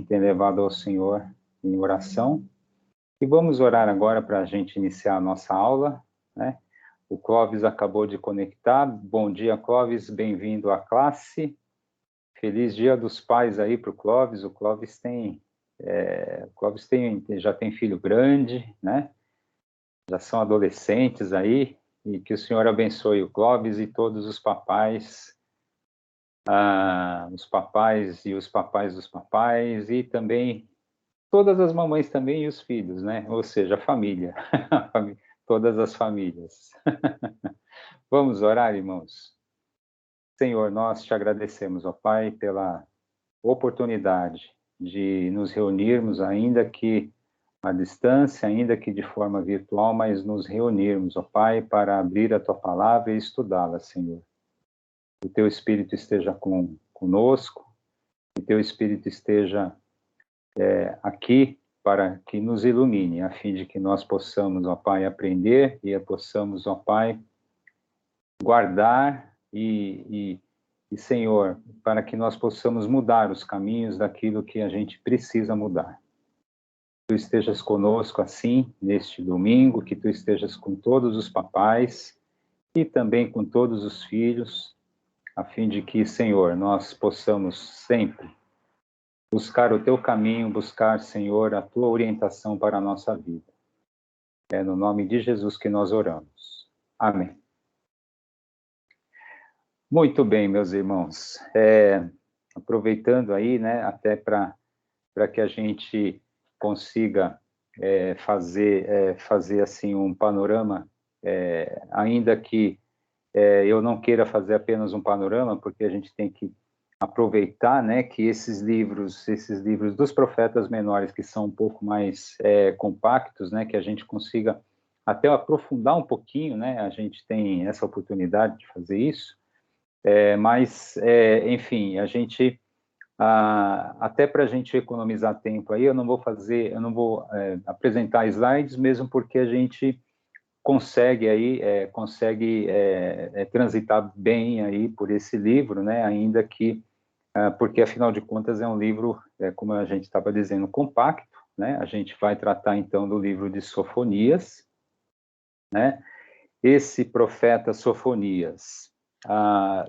tem levado ao Senhor em oração. E vamos orar agora para a gente iniciar a nossa aula, né? O Clóvis acabou de conectar. Bom dia, Clóvis, bem-vindo à classe. Feliz Dia dos Pais aí para o Clóvis. O Clóvis já tem filho grande, né? Já são adolescentes aí, e que o Senhor abençoe o Clóvis e todos os papais e os papais dos papais, e também todas as mamães também e os filhos, né? Ou seja, a família, todas as famílias. Vamos orar, irmãos? Senhor, nós te agradecemos, ó Pai, pela oportunidade de nos reunirmos, ainda que à distância, ainda que de forma virtual, mas nos reunirmos, ó Pai, para abrir a Tua Palavra e estudá-la, Senhor. Que o Teu Espírito esteja conosco, que o Teu Espírito esteja aqui para que nos ilumine, a fim de que nós possamos, ó Pai, aprender e possamos, ó Pai, guardar e, Senhor, para que nós possamos mudar os caminhos daquilo que a gente precisa mudar. Que Tu estejas conosco assim, neste domingo, que Tu estejas com todos os papais e também com todos os filhos, a fim de que, Senhor, nós possamos sempre buscar o Teu caminho, buscar, Senhor, a Tua orientação para a nossa vida. É no nome de Jesus que nós oramos. Amém. Muito bem, meus irmãos. Aproveitando aí, né, até para que a gente consiga fazer assim um panorama, ainda que eu não queira fazer apenas um panorama, porque a gente tem que aproveitar, né, que esses livros dos profetas menores, que são um pouco mais compactos, né, que a gente consiga até aprofundar um pouquinho, né, a gente tem essa oportunidade de fazer isso, enfim, a gente, até para a gente economizar tempo aí, eu não vou apresentar slides, mesmo porque a gente consegue transitar bem aí por esse livro, né, ainda que, porque afinal de contas é um livro, como a gente estava dizendo, compacto, né, a gente vai tratar então do livro de Sofonias, né, esse profeta Sofonias,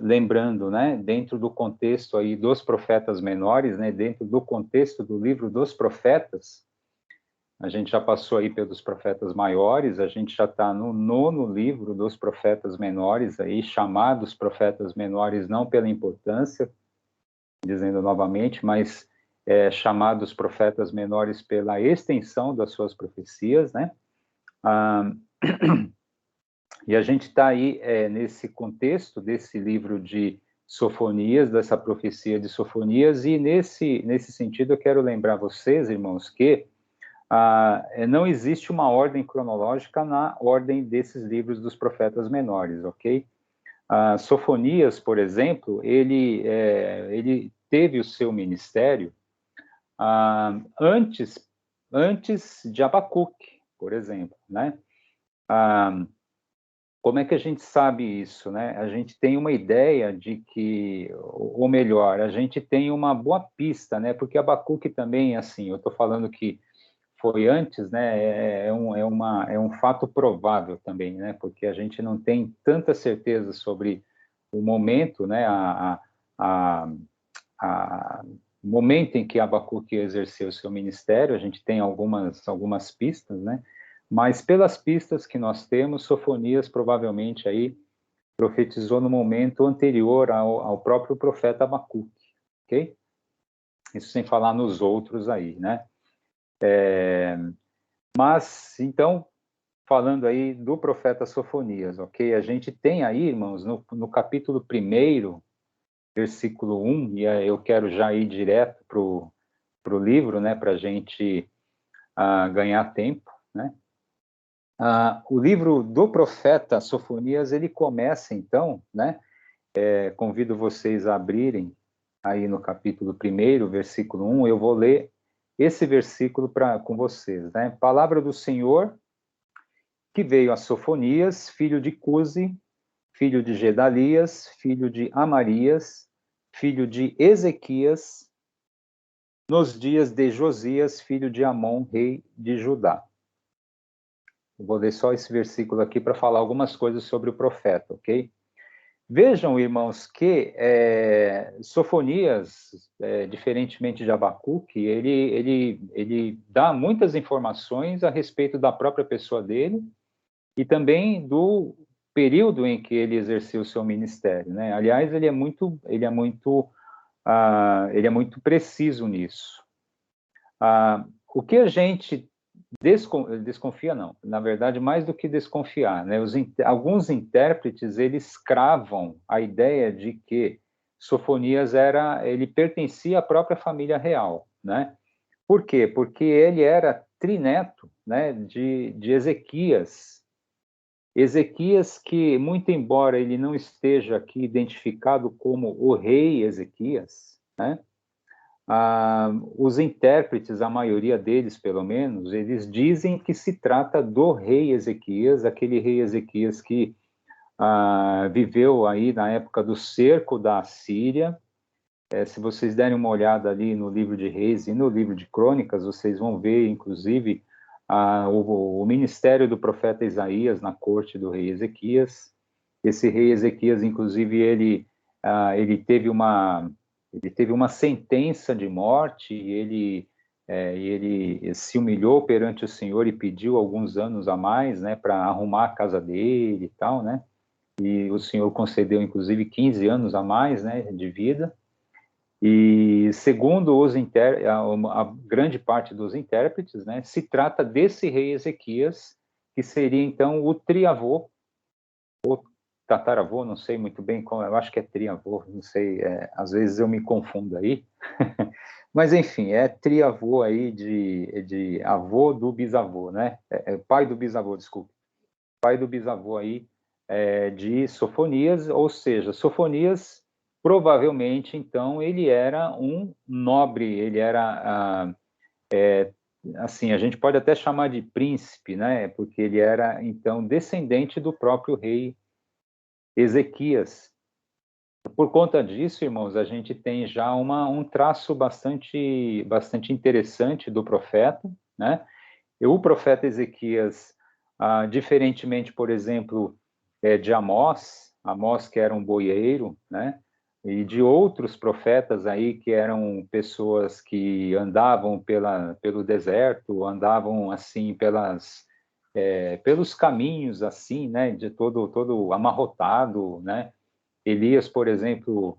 lembrando, né, dentro do contexto aí dos profetas menores, né, dentro do contexto do livro dos profetas, a gente já passou aí pelos profetas maiores, a gente já está no 9º livro dos profetas menores, aí, chamados profetas menores não pela importância, dizendo novamente, mas chamados profetas menores pela extensão das suas profecias, né? E a gente está aí nesse contexto desse livro de Sofonias, dessa profecia de Sofonias, e nesse sentido eu quero lembrar vocês, irmãos, que não existe uma ordem cronológica na ordem desses livros dos profetas menores, ok? Sofonias, por exemplo, ele teve o seu ministério antes de Abacuque, por exemplo, né? Como é que a gente sabe isso, né? A gente tem uma ideia de que, ou melhor, a gente tem uma boa pista, né? Porque Abacuque também, assim, eu estou falando que foi antes, né? É um fato provável também, né? Porque a gente não tem tanta certeza sobre o momento, né? O momento em que Abacuque exerceu seu ministério, a gente tem algumas pistas, né? Mas pelas pistas que nós temos, Sofonias provavelmente aí profetizou no momento anterior ao próprio profeta Abacuque, ok? Isso sem falar nos outros aí, né? Mas, então, falando aí do profeta Sofonias, ok? A gente tem aí, irmãos, no capítulo 1º, versículo 1, e eu quero já ir direto para o livro, né, para a gente ganhar tempo, né? O livro do profeta Sofonias, ele começa, então, né, convido vocês a abrirem aí no capítulo 1º, versículo 1, eu vou ler esse versículo com vocês, né? Palavra do Senhor, que veio a Sofonias, filho de Cusi, filho de Gedalias, filho de Amarias, filho de Ezequias, nos dias de Josias, filho de Amon, rei de Judá. Eu vou ler só esse versículo aqui para falar algumas coisas sobre o profeta, ok? Vejam, irmãos, que Sofonias, diferentemente de Abacuque, ele dá muitas informações a respeito da própria pessoa dele e também do período em que ele exerceu o seu ministério, né? Aliás, ele é muito preciso nisso. O que a gente desconfia, não, na verdade, mais do que desconfiar, né? Alguns intérpretes, eles cravam a ideia de que Sofonias ele pertencia à própria família real, né? Por quê? Porque ele era trineto, né, de Ezequias. Ezequias, que, muito embora ele não esteja aqui identificado como o rei Ezequias, né? Os intérpretes, a maioria deles, pelo menos, eles dizem que se trata do rei Ezequias, aquele rei Ezequias que viveu aí na época do cerco da Assíria. Se vocês derem uma olhada ali no livro de Reis e no livro de Crônicas, vocês vão ver, inclusive, o ministério do profeta Isaías na corte do rei Ezequias. Esse rei Ezequias, inclusive, ele teve uma sentença de morte, e ele se humilhou perante o Senhor e pediu alguns anos a mais, né, para arrumar a casa dele e tal, né? E o Senhor concedeu, inclusive, 15 anos a mais, né, de vida. E segundo a grande parte dos intérpretes, né, se trata desse rei Ezequias, que seria então o triavô, ou tataravô, não sei muito bem como, eu acho que é triavô, não sei, às vezes eu me confundo aí, mas enfim, é triavô aí de avô do bisavô, né, pai do bisavô, desculpe, pai do bisavô aí de Sofonias, ou seja, Sofonias provavelmente, então, ele era um nobre, ele era, assim, a gente pode até chamar de príncipe, né, porque ele era, então, descendente do próprio rei Ezequias. Por conta disso, irmãos, a gente tem já um traço bastante interessante do profeta, né? E o profeta Ezequias, diferentemente, por exemplo, de Amós, que era um boieiro, né? E de outros profetas aí que eram pessoas que andavam pelo deserto, andavam assim pelos caminhos assim, né? De todo amarrotado, né? Elias, por exemplo,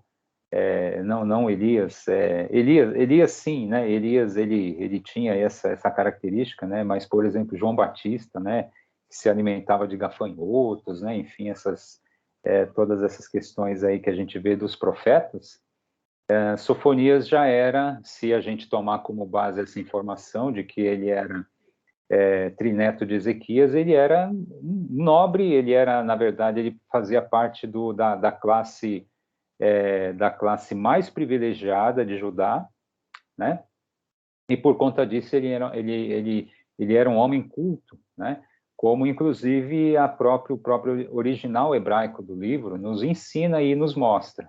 não Elias, Elias sim, né? Elias ele tinha essa característica, né? Mas por exemplo João Batista, né? Que se alimentava de gafanhotos, né? Enfim, todas essas questões aí que a gente vê dos profetas. Sofonias já era, se a gente tomar como base essa informação de que ele era trineto de Ezequias, ele era nobre, ele era, na verdade, ele fazia parte da classe mais privilegiada de Judá, né? E por conta disso ele era um homem culto, né? Como inclusive o próprio original hebraico do livro nos ensina e nos mostra.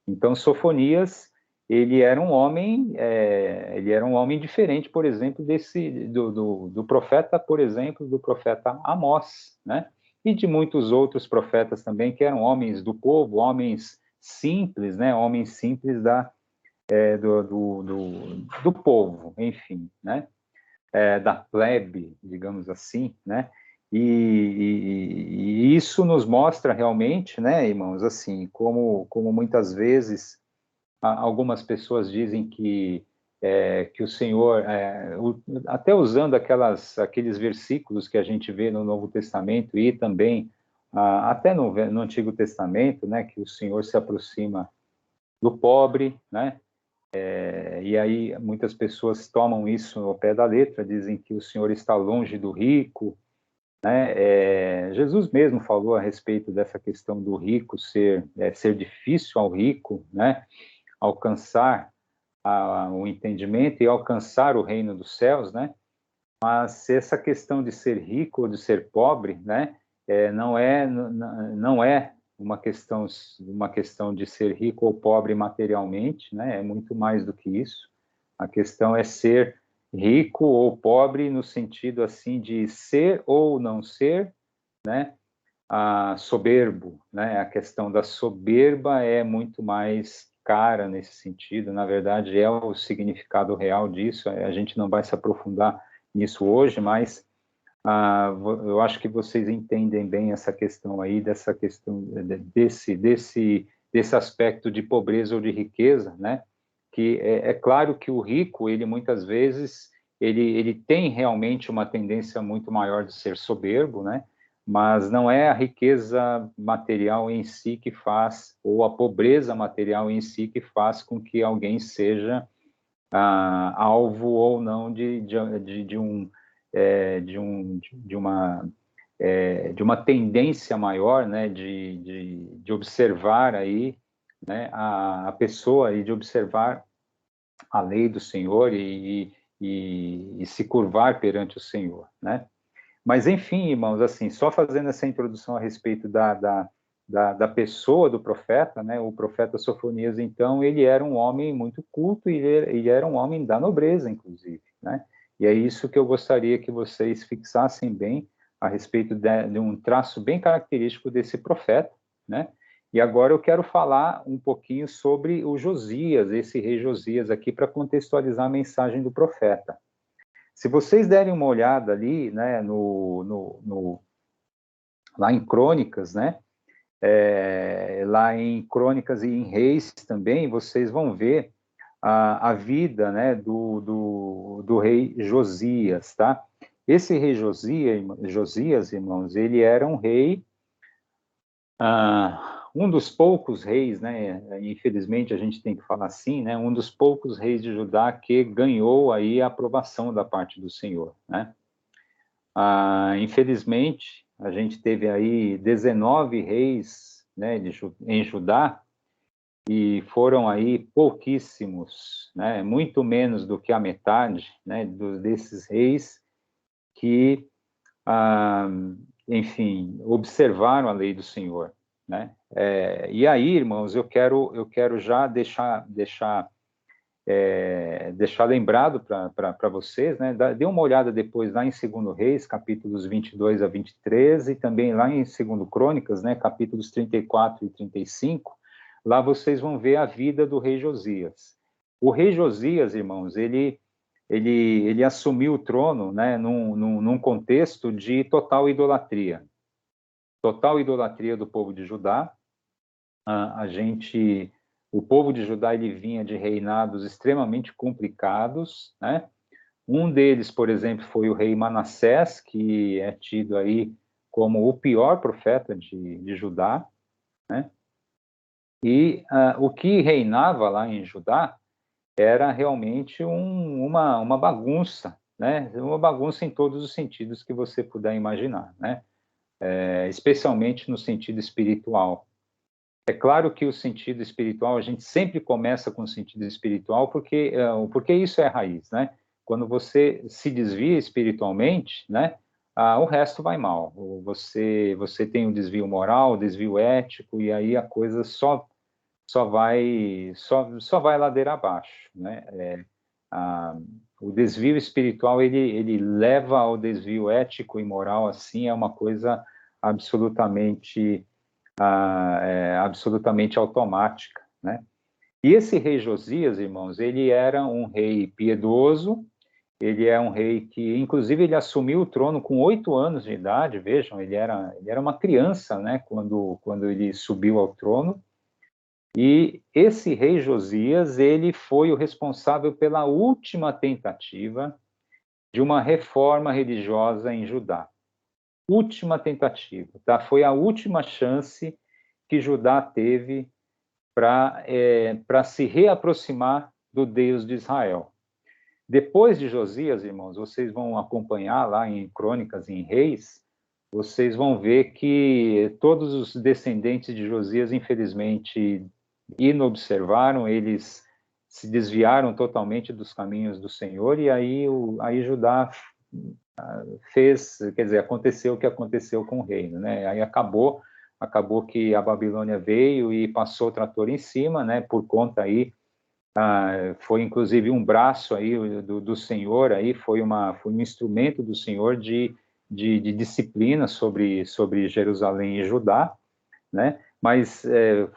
Então Sofonias ele era um homem diferente, por exemplo, do profeta, por exemplo, do profeta Amós, né? E de muitos outros profetas também que eram homens do povo, homens simples, né? Homens simples do povo, enfim, né? Da plebe, digamos assim, né? E isso nos mostra realmente, né, irmãos, assim, como muitas vezes algumas pessoas dizem que o Senhor, até usando aqueles versículos que a gente vê no Novo Testamento e também até no Antigo Testamento, né, que o Senhor se aproxima do pobre, né, e aí muitas pessoas tomam isso ao pé da letra, dizem que o Senhor está longe do rico, né? Jesus mesmo falou a respeito dessa questão do rico ser difícil ao rico, né? Alcançar o entendimento e alcançar o reino dos céus, né? Mas essa questão de ser rico ou de ser pobre, né? Não é uma questão de ser rico ou pobre materialmente, né? É muito mais do que isso. A questão é ser rico ou pobre no sentido assim de ser ou não ser, né? Soberbo, né? A questão da soberba é muito mais cara nesse sentido. Na verdade, é o significado real disso. A gente não vai se aprofundar nisso hoje, mas eu acho que vocês entendem bem essa questão aí, dessa questão desse aspecto de pobreza ou de riqueza, né? Que é claro que o rico, ele muitas vezes, ele tem realmente uma tendência muito maior de ser soberbo, né? Mas não é a riqueza material em si que faz, ou a pobreza material em si que faz com que alguém seja alvo ou não de uma tendência maior, né, de observar aí, né, a pessoa e de observar a lei do Senhor e se curvar perante o Senhor, né? Mas, enfim, irmãos, assim, só fazendo essa introdução a respeito da pessoa do profeta, né? O profeta Sofonias, então, ele era um homem muito culto e ele era um homem da nobreza, inclusive, né? E é isso que eu gostaria que vocês fixassem bem a respeito de um traço bem característico desse profeta, né? E agora eu quero falar um pouquinho sobre o Josias, esse rei Josias aqui, para contextualizar a mensagem do profeta. Se vocês derem uma olhada ali, né, lá em Crônicas, né, lá em Crônicas e em Reis também, vocês vão ver a vida, né, do rei Josias, tá? Esse rei Josias, irmãos, ele era um rei, um dos poucos reis, né, infelizmente a gente tem que falar assim, né, um dos poucos reis de Judá que ganhou aí a aprovação da parte do Senhor, né? Infelizmente, a gente teve aí 19 reis, né, em Judá, e foram aí pouquíssimos, né, muito menos do que a metade, né, desses reis que, enfim, observaram a lei do Senhor, né? E aí, irmãos, eu quero já deixar lembrado para vocês, né? Dê uma olhada depois lá em 2 Reis, capítulos 22 a 23, e também lá em 2 Crônicas, né? Capítulos 34 e 35, lá vocês vão ver a vida do rei Josias. O rei Josias, irmãos, ele assumiu o trono, né? Num contexto de total idolatria do povo de Judá. O povo de Judá, ele vinha de reinados extremamente complicados, né? Um deles, por exemplo, foi o rei Manassés, que é tido aí como o pior profeta de Judá, né? E o que reinava lá em Judá era realmente uma bagunça, né? Uma bagunça em todos os sentidos que você puder imaginar, né? Especialmente no sentido espiritual. É claro que o sentido espiritual, a gente sempre começa com o sentido espiritual, porque isso é a raiz, né? Quando você se desvia espiritualmente, né, o resto vai mal. Você tem um desvio moral, desvio ético, e aí a coisa só vai ladeira abaixo, né? O desvio espiritual, ele leva ao desvio ético e moral, assim, é uma coisa absolutamente absolutamente automática, né? E esse rei Josias, irmãos, ele era um rei piedoso, ele é um rei que, inclusive, ele assumiu o trono com 8 anos de idade, vejam, ele era uma criança, né, quando ele subiu ao trono, e esse rei Josias, ele foi o responsável pela última tentativa de uma reforma religiosa em Judá. Última tentativa, tá? Foi a última chance que Judá teve para se reaproximar do Deus de Israel. Depois de Josias, irmãos, vocês vão acompanhar lá em Crônicas e em Reis, vocês vão ver que todos os descendentes de Josias, infelizmente, inobservaram, eles se desviaram totalmente dos caminhos do Senhor, e aí Judá quer dizer, aconteceu o que aconteceu com o reino, né? Aí acabou que a Babilônia veio e passou o trator em cima, né? Por conta aí foi inclusive um braço aí do Senhor, aí foi um instrumento do Senhor de disciplina sobre Jerusalém e Judá, né? Mas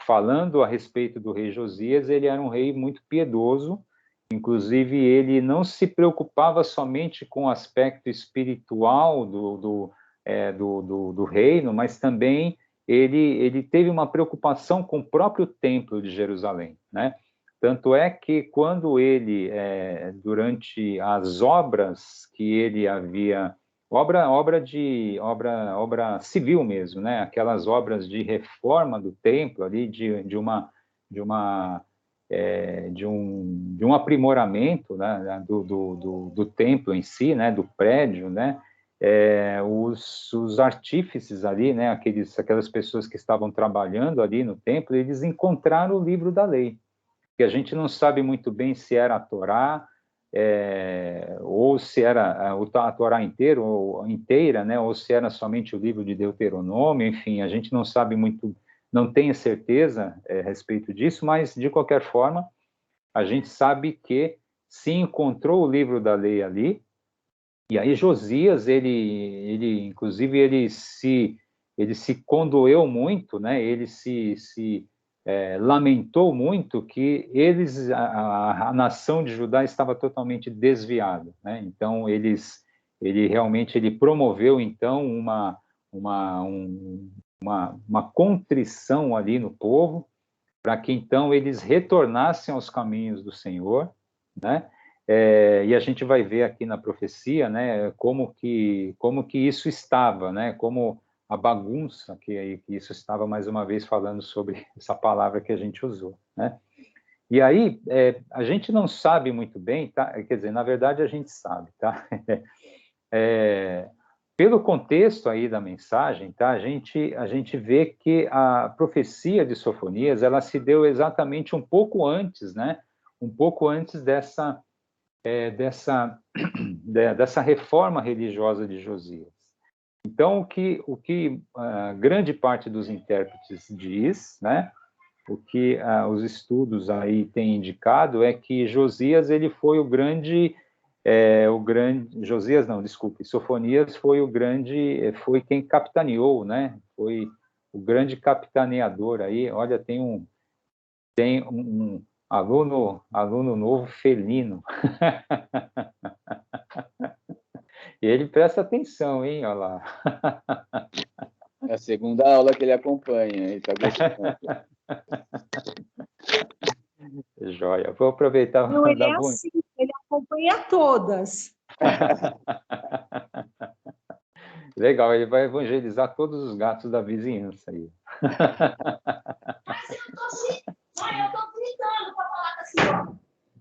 falando a respeito do rei Josias, ele era um rei muito piedoso. Inclusive, ele não se preocupava somente com o aspecto espiritual do reino, mas também ele teve uma preocupação com o próprio templo de Jerusalém, né? Tanto é que quando ele, durante as obras que ele havia, obra civil mesmo, né? Aquelas obras de reforma do templo ali, de um aprimoramento, né, do templo em si, né, do prédio, né, os artífices ali, né, aquelas pessoas que estavam trabalhando ali no templo, eles encontraram o livro da lei, que a gente não sabe muito bem se era a Torá, ou se era a Torá inteira, né, ou se era somente o livro de Deuteronômio, enfim, a gente não sabe muito, não tenho certeza a respeito disso, mas, de qualquer forma, a gente sabe que se encontrou o livro da lei ali, e aí Josias, inclusive, ele se condoeu muito, né? Ele se lamentou muito que a nação de Judá estava totalmente desviada, né? Então, ele promoveu, então, uma contrição ali no povo, para que então eles retornassem aos caminhos do Senhor, né? E a gente vai ver aqui na profecia, né, como que isso estava, né, como a bagunça que isso estava, mais uma vez falando sobre essa palavra que a gente usou, né? E aí, a gente não sabe muito bem, tá? Quer dizer, na verdade a gente sabe, tá? Pelo contexto aí da mensagem, tá? A gente vê que a profecia de Sofonias, ela se deu exatamente um pouco antes, né? Um pouco antes dessa reforma religiosa de Josias. Então, o que a grande parte dos intérpretes diz, né? O que os estudos aí têm indicado é que Josias ele foi Josias não, desculpe, Sofonias foi quem capitaneou, né? Foi o grande capitaneador aí. Olha, tem um aluno novo felino. E ele presta atenção, hein? Olha lá. É a segunda aula que ele acompanha, ele está gostando. Joia. Vou aproveitar Não, para ele dar é bom. assim, ele acompanha todas. Legal, ele vai evangelizar todos os gatos da vizinhança aí.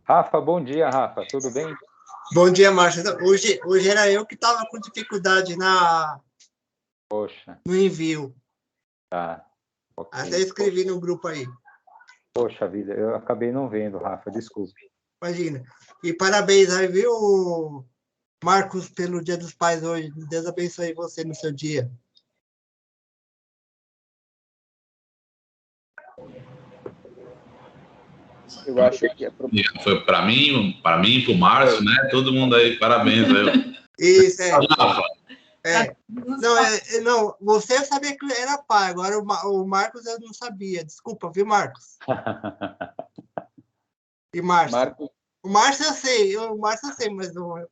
Rafa, bom dia, Rafa. Tudo bem? Bom dia, Márcio. Hoje era eu que estava com dificuldade Poxa, no envio. tá. Okay. Até escrevi no grupo aí. Poxa vida, eu acabei não vendo, Rafa, desculpe. Imagina. E parabéns aí, viu, Marcos, pelo Dia dos Pais hoje. Deus abençoe você no seu dia. Eu acho que é foi para mim, para o Márcio, né? Todo mundo aí, parabéns. Isso, Não, você sabia que era pai, agora o Marcos eu não sabia. Desculpa, viu, Marcos? E Márcio? O Márcio eu sei, mas o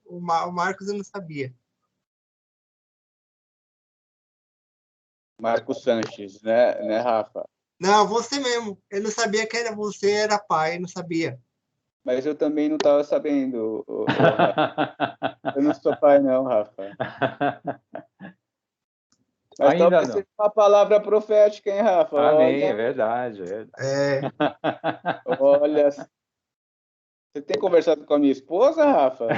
Marcos eu não sabia. Marcos Sanches, né, Rafa? Não, você mesmo. Eu não sabia que você era pai, eu não sabia. Mas eu também não estava sabendo, Rafa. Eu não sou pai, não, Rafa. Mas ainda talvez seja uma palavra profética, hein, Rafa? Amém, olha, é verdade. Olha, você tem conversado com a minha esposa, Rafa?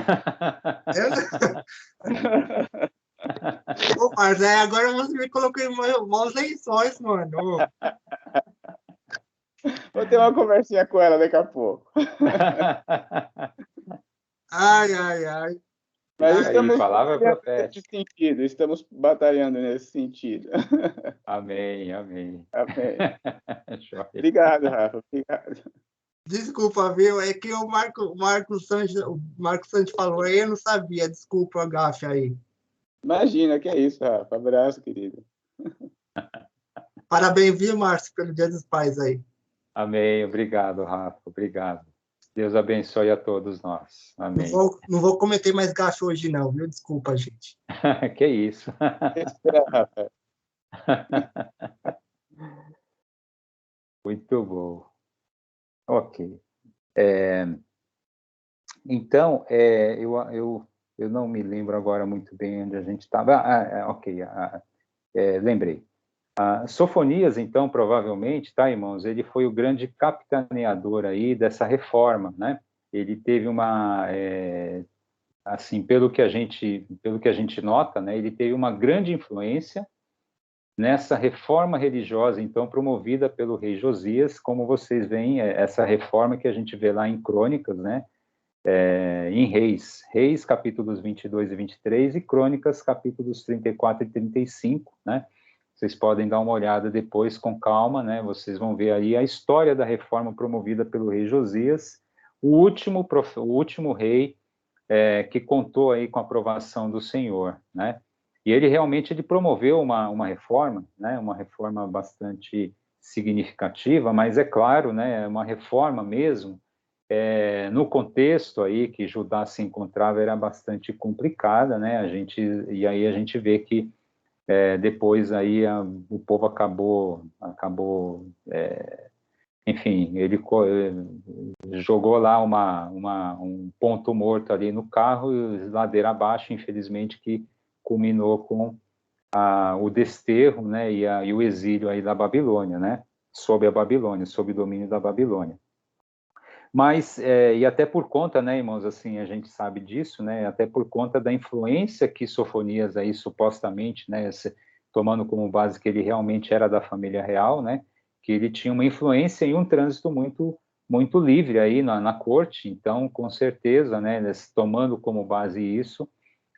Pô, mas agora você me colocou em maus lençóis, mano. Vou ter uma conversinha com ela daqui a pouco. Ai. Mas estamos palavra profética. nesse sentido, estamos batalhando nesse sentido. Amém. Obrigado, Rafa. Obrigado. Desculpa, viu? É que o Marco Santos falou aí, eu não sabia. Desculpa, gafe aí. Imagina, que é isso, Rafa. Abraço, querido. Parabéns, viu, Márcio, pelo Dia dos Pais aí. Amém. Obrigado, Rafa. Obrigado. Deus abençoe a todos nós. Amém. Não vou cometer mais gafe hoje, não, viu? Desculpa, gente. Que isso. Espera, Rafa. Muito bom. Ok. Então, eu não me lembro agora muito bem onde a gente estava. Ok, lembrei. Sofonias, então, provavelmente, tá, irmãos? Ele foi o grande capitaneador aí dessa reforma, né? Ele teve assim, pelo que a gente nota, né? Ele teve uma grande influência nessa reforma religiosa, então, promovida pelo rei Josias, como vocês veem, essa reforma que a gente vê lá em Crônicas, né? Em Reis capítulos 22 e 23 e Crônicas capítulos 34 e 35, né? Vocês podem dar uma olhada depois com calma, né? Vocês vão ver aí a história da reforma promovida pelo rei Josias, o último rei que contou aí com a aprovação do Senhor, né? E ele realmente promoveu uma reforma, né? Uma reforma bastante significativa, mas é claro, né? Uma reforma mesmo, no contexto aí que Judá se encontrava era bastante complicada, né? E aí a gente vê que depois aí o povo acabou enfim, ele jogou lá um ponto morto ali no carro e ladeira abaixo, infelizmente, que culminou com o desterro, né, e o exílio aí da Babilônia, né, sob a Babilônia, sob o domínio da Babilônia. Mas, e até por conta, né, irmãos, assim, a gente sabe disso, né, até por conta da influência que Sofonias aí, supostamente, né, tomando como base que ele realmente era da família real, né, que ele tinha uma influência e um trânsito muito livre aí na corte, então, com certeza, né, tomando como base isso,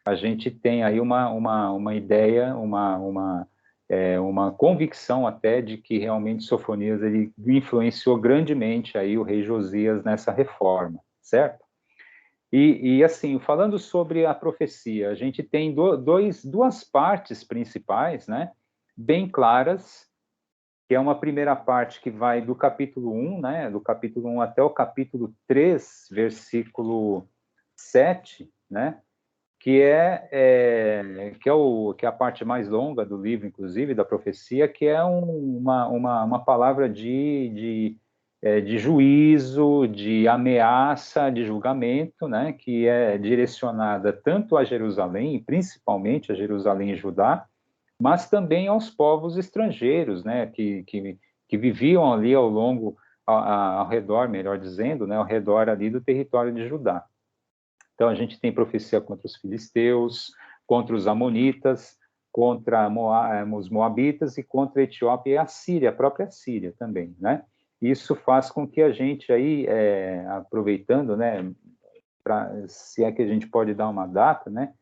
a gente tem aí uma ideia, uma convicção até de que realmente Sofonias ele influenciou grandemente aí o rei Josias nessa reforma, certo? E assim, falando sobre a profecia, a gente tem duas partes principais, né, bem claras, que é uma primeira parte que vai do capítulo 1, né, do capítulo 1 até o capítulo 3, versículo 7, né, que é a parte mais longa do livro, inclusive, da profecia, que é uma palavra de juízo, de ameaça, de julgamento, né, que é direcionada tanto a Jerusalém, principalmente a Jerusalém e Judá, mas também aos povos estrangeiros, né, que viviam ali ao redor, melhor dizendo, né, ao redor ali do território de Judá. Então, a gente tem profecia contra os filisteus, contra os amonitas, contra os moabitas e contra a Etiópia e a Síria, a própria Síria também, né? Isso faz com que a gente aí, aproveitando, né, se é que a gente pode dar uma data, né,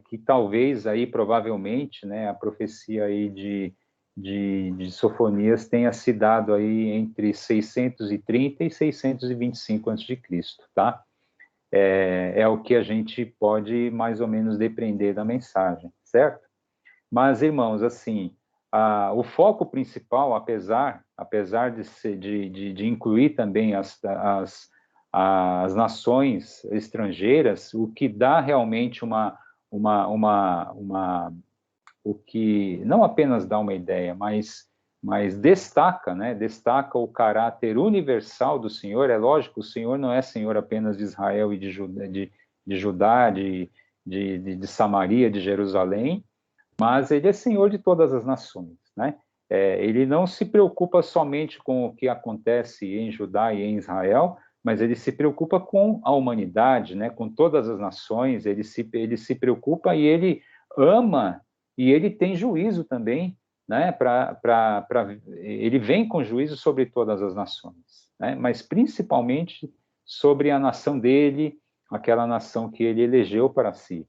que talvez aí, provavelmente, né, a profecia aí de Sofonias tenha se dado aí entre 630 e 625 a.C., tá? É o que a gente pode mais ou menos depreender da mensagem, certo? Mas, irmãos, assim, o foco principal, apesar de incluir também as nações estrangeiras, o que dá realmente o que não apenas dá uma ideia, mas destaca, né? Destaca o caráter universal do Senhor. É lógico, o Senhor não é Senhor apenas de Israel e de Judá, de Samaria, de Jerusalém, mas ele é Senhor de todas as nações, né? Ele não se preocupa somente com o que acontece em Judá e em Israel, mas ele se preocupa com a humanidade, né? Com todas as nações. Ele se preocupa e ele ama e ele tem juízo também, né? Ele vem com juízo sobre todas as nações, né? Mas principalmente sobre a nação dele, aquela nação que ele elegeu para si.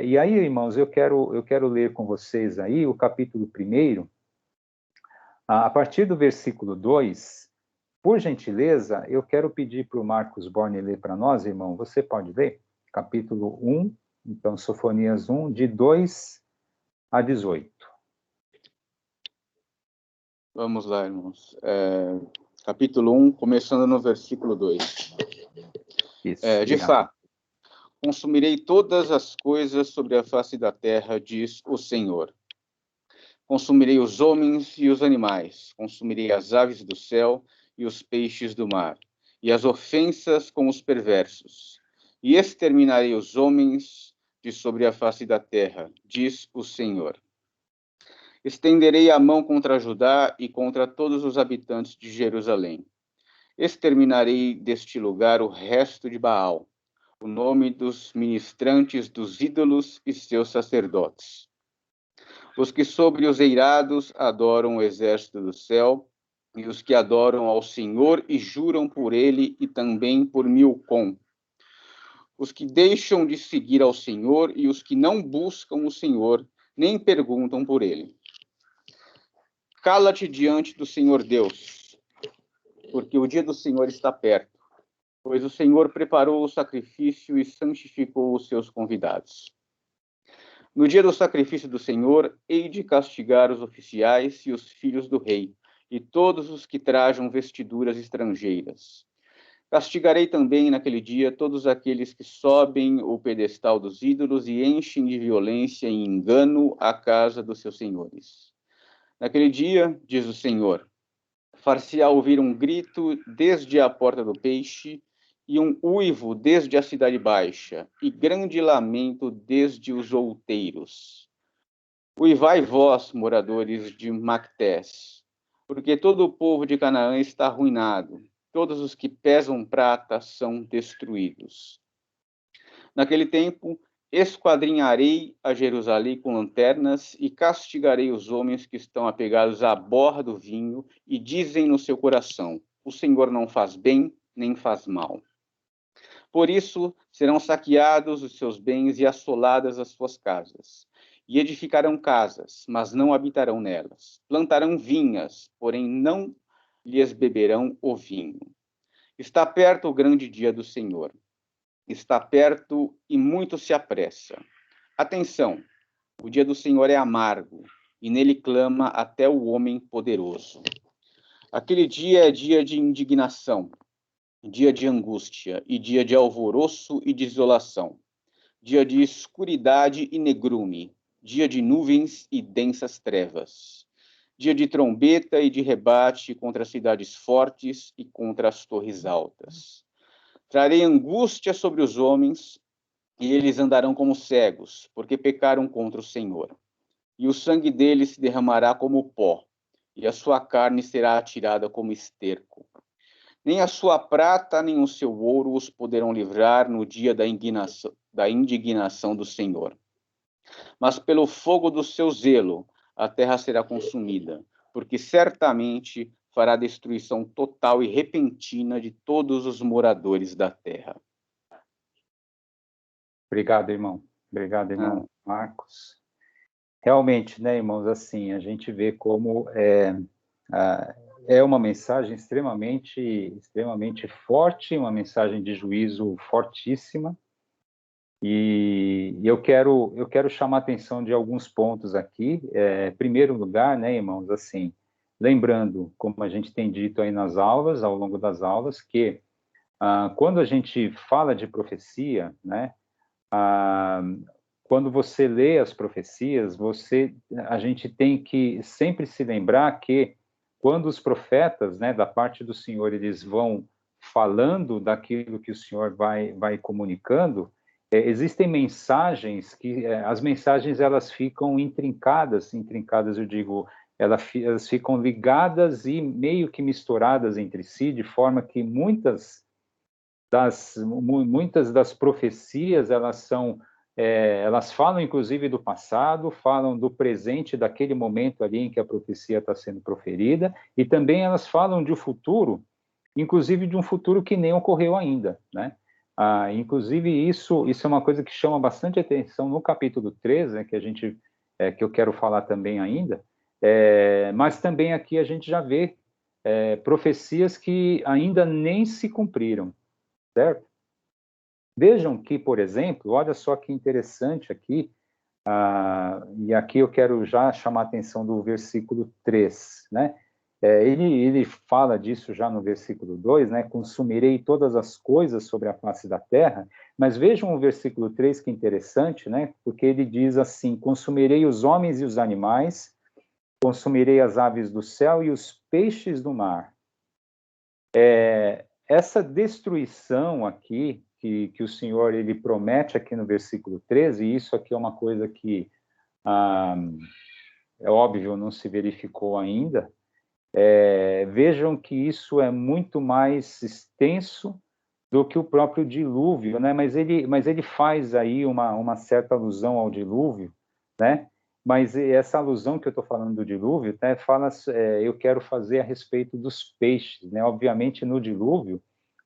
E aí, irmãos, eu quero ler com vocês aí o capítulo 1, a partir do versículo 2, Por gentileza, eu quero pedir para o Marcos Borne ler para nós, irmão. Você pode ler? Capítulo 1, então, Sofonias 1, de 2 a 18. Vamos lá, irmãos. Capítulo 1, começando no versículo 2. Isso, De obrigado. fato, consumirei todas as coisas sobre a face da terra, diz o Senhor. Consumirei os homens e os animais, consumirei as aves do céu e os peixes do mar, e as ofensas com os perversos. E exterminarei os homens de sobre a face da terra, diz o Senhor. Estenderei a mão contra Judá e contra todos os habitantes de Jerusalém. Exterminarei deste lugar o resto de Baal, o nome dos ministrantes dos ídolos e seus sacerdotes. Os que sobre os eirados adoram o exército do céu, e os que adoram ao Senhor e juram por ele e também por Milcom. Os que deixam de seguir ao Senhor e os que não buscam o Senhor, nem perguntam por ele. Cala-te diante do Senhor Deus, porque o dia do Senhor está perto, pois o Senhor preparou o sacrifício e santificou os seus convidados. No dia do sacrifício do Senhor, hei de castigar os oficiais e os filhos do rei, e todos os que trajam vestiduras estrangeiras. Castigarei também naquele dia todos aqueles que sobem o pedestal dos ídolos e enchem de violência e engano a casa dos seus senhores. Naquele dia, diz o Senhor, far-se-á ouvir um grito desde a porta do peixe, e um uivo desde a cidade baixa, e grande lamento desde os outeiros. Uivai vós, moradores de Mactés, porque todo o povo de Canaã está arruinado, todos os que pesam prata são destruídos. Naquele tempo, esquadrinharei a Jerusalém com lanternas e castigarei os homens que estão apegados à borra do vinho e dizem no seu coração, o Senhor não faz bem, nem faz mal. Por isso, serão saqueados os seus bens e assoladas as suas casas. E edificarão casas, mas não habitarão nelas. Plantarão vinhas, porém não lhes beberão o vinho. Está perto o grande dia do Senhor. Está perto e muito se apressa. Atenção, o dia do Senhor é amargo, e nele clama até o homem poderoso. Aquele dia é dia de indignação, dia de angústia, e dia de alvoroço e desolação, dia de escuridade e negrume, dia de nuvens e densas trevas, dia de trombeta e de rebate contra as cidades fortes e contra as torres altas. Trarei angústia sobre os homens, e eles andarão como cegos, porque pecaram contra o Senhor. E o sangue deles se derramará como pó, e a sua carne será atirada como esterco. Nem a sua prata, nem o seu ouro os poderão livrar no dia da indignação do Senhor. Mas pelo fogo do seu zelo, a terra será consumida, porque certamente fará destruição total e repentina de todos os moradores da terra. Obrigado, irmão. Obrigado, irmão Marcos. Realmente, né, irmãos, assim, a gente vê como é uma mensagem extremamente forte, uma mensagem de juízo fortíssima, e eu quero chamar a atenção de alguns pontos aqui. Em primeiro lugar, né, irmãos, assim, lembrando, como a gente tem dito aí nas aulas, ao longo das aulas, que quando a gente fala de profecia, né, quando você lê as profecias, a gente tem que sempre se lembrar que quando os profetas, né, da parte do Senhor, eles vão falando daquilo que o Senhor vai comunicando, existem mensagens que as mensagens elas ficam intrincadas, eu digo, elas ficam ligadas e meio que misturadas entre si, de forma que muitas das profecias elas falam inclusive do passado, falam do presente, daquele momento ali em que a profecia está sendo proferida, e também elas falam de um futuro, inclusive de um futuro que nem ocorreu ainda, né? Inclusive isso é uma coisa que chama bastante atenção no capítulo 13, né, que eu quero falar também ainda, mas também aqui a gente já vê profecias que ainda nem se cumpriram, certo? Vejam que, por exemplo, olha só que interessante aqui, e aqui eu quero já chamar a atenção do versículo 3, né? Ele fala disso já no versículo 2, né? Consumirei todas as coisas sobre a face da terra, mas vejam o versículo 3, que interessante, né? Porque ele diz assim, consumirei os homens e os animais, consumirei as aves do céu e os peixes do mar. Essa destruição aqui, que o Senhor ele promete aqui no versículo 13, e isso aqui é uma coisa que, é óbvio, não se verificou ainda, vejam que isso é muito mais extenso do que o próprio dilúvio, né? Mas ele faz aí uma certa alusão ao dilúvio, né? Mas essa alusão que eu estou falando do dilúvio, né, eu quero fazer a respeito dos peixes, né? Obviamente, no dilúvio,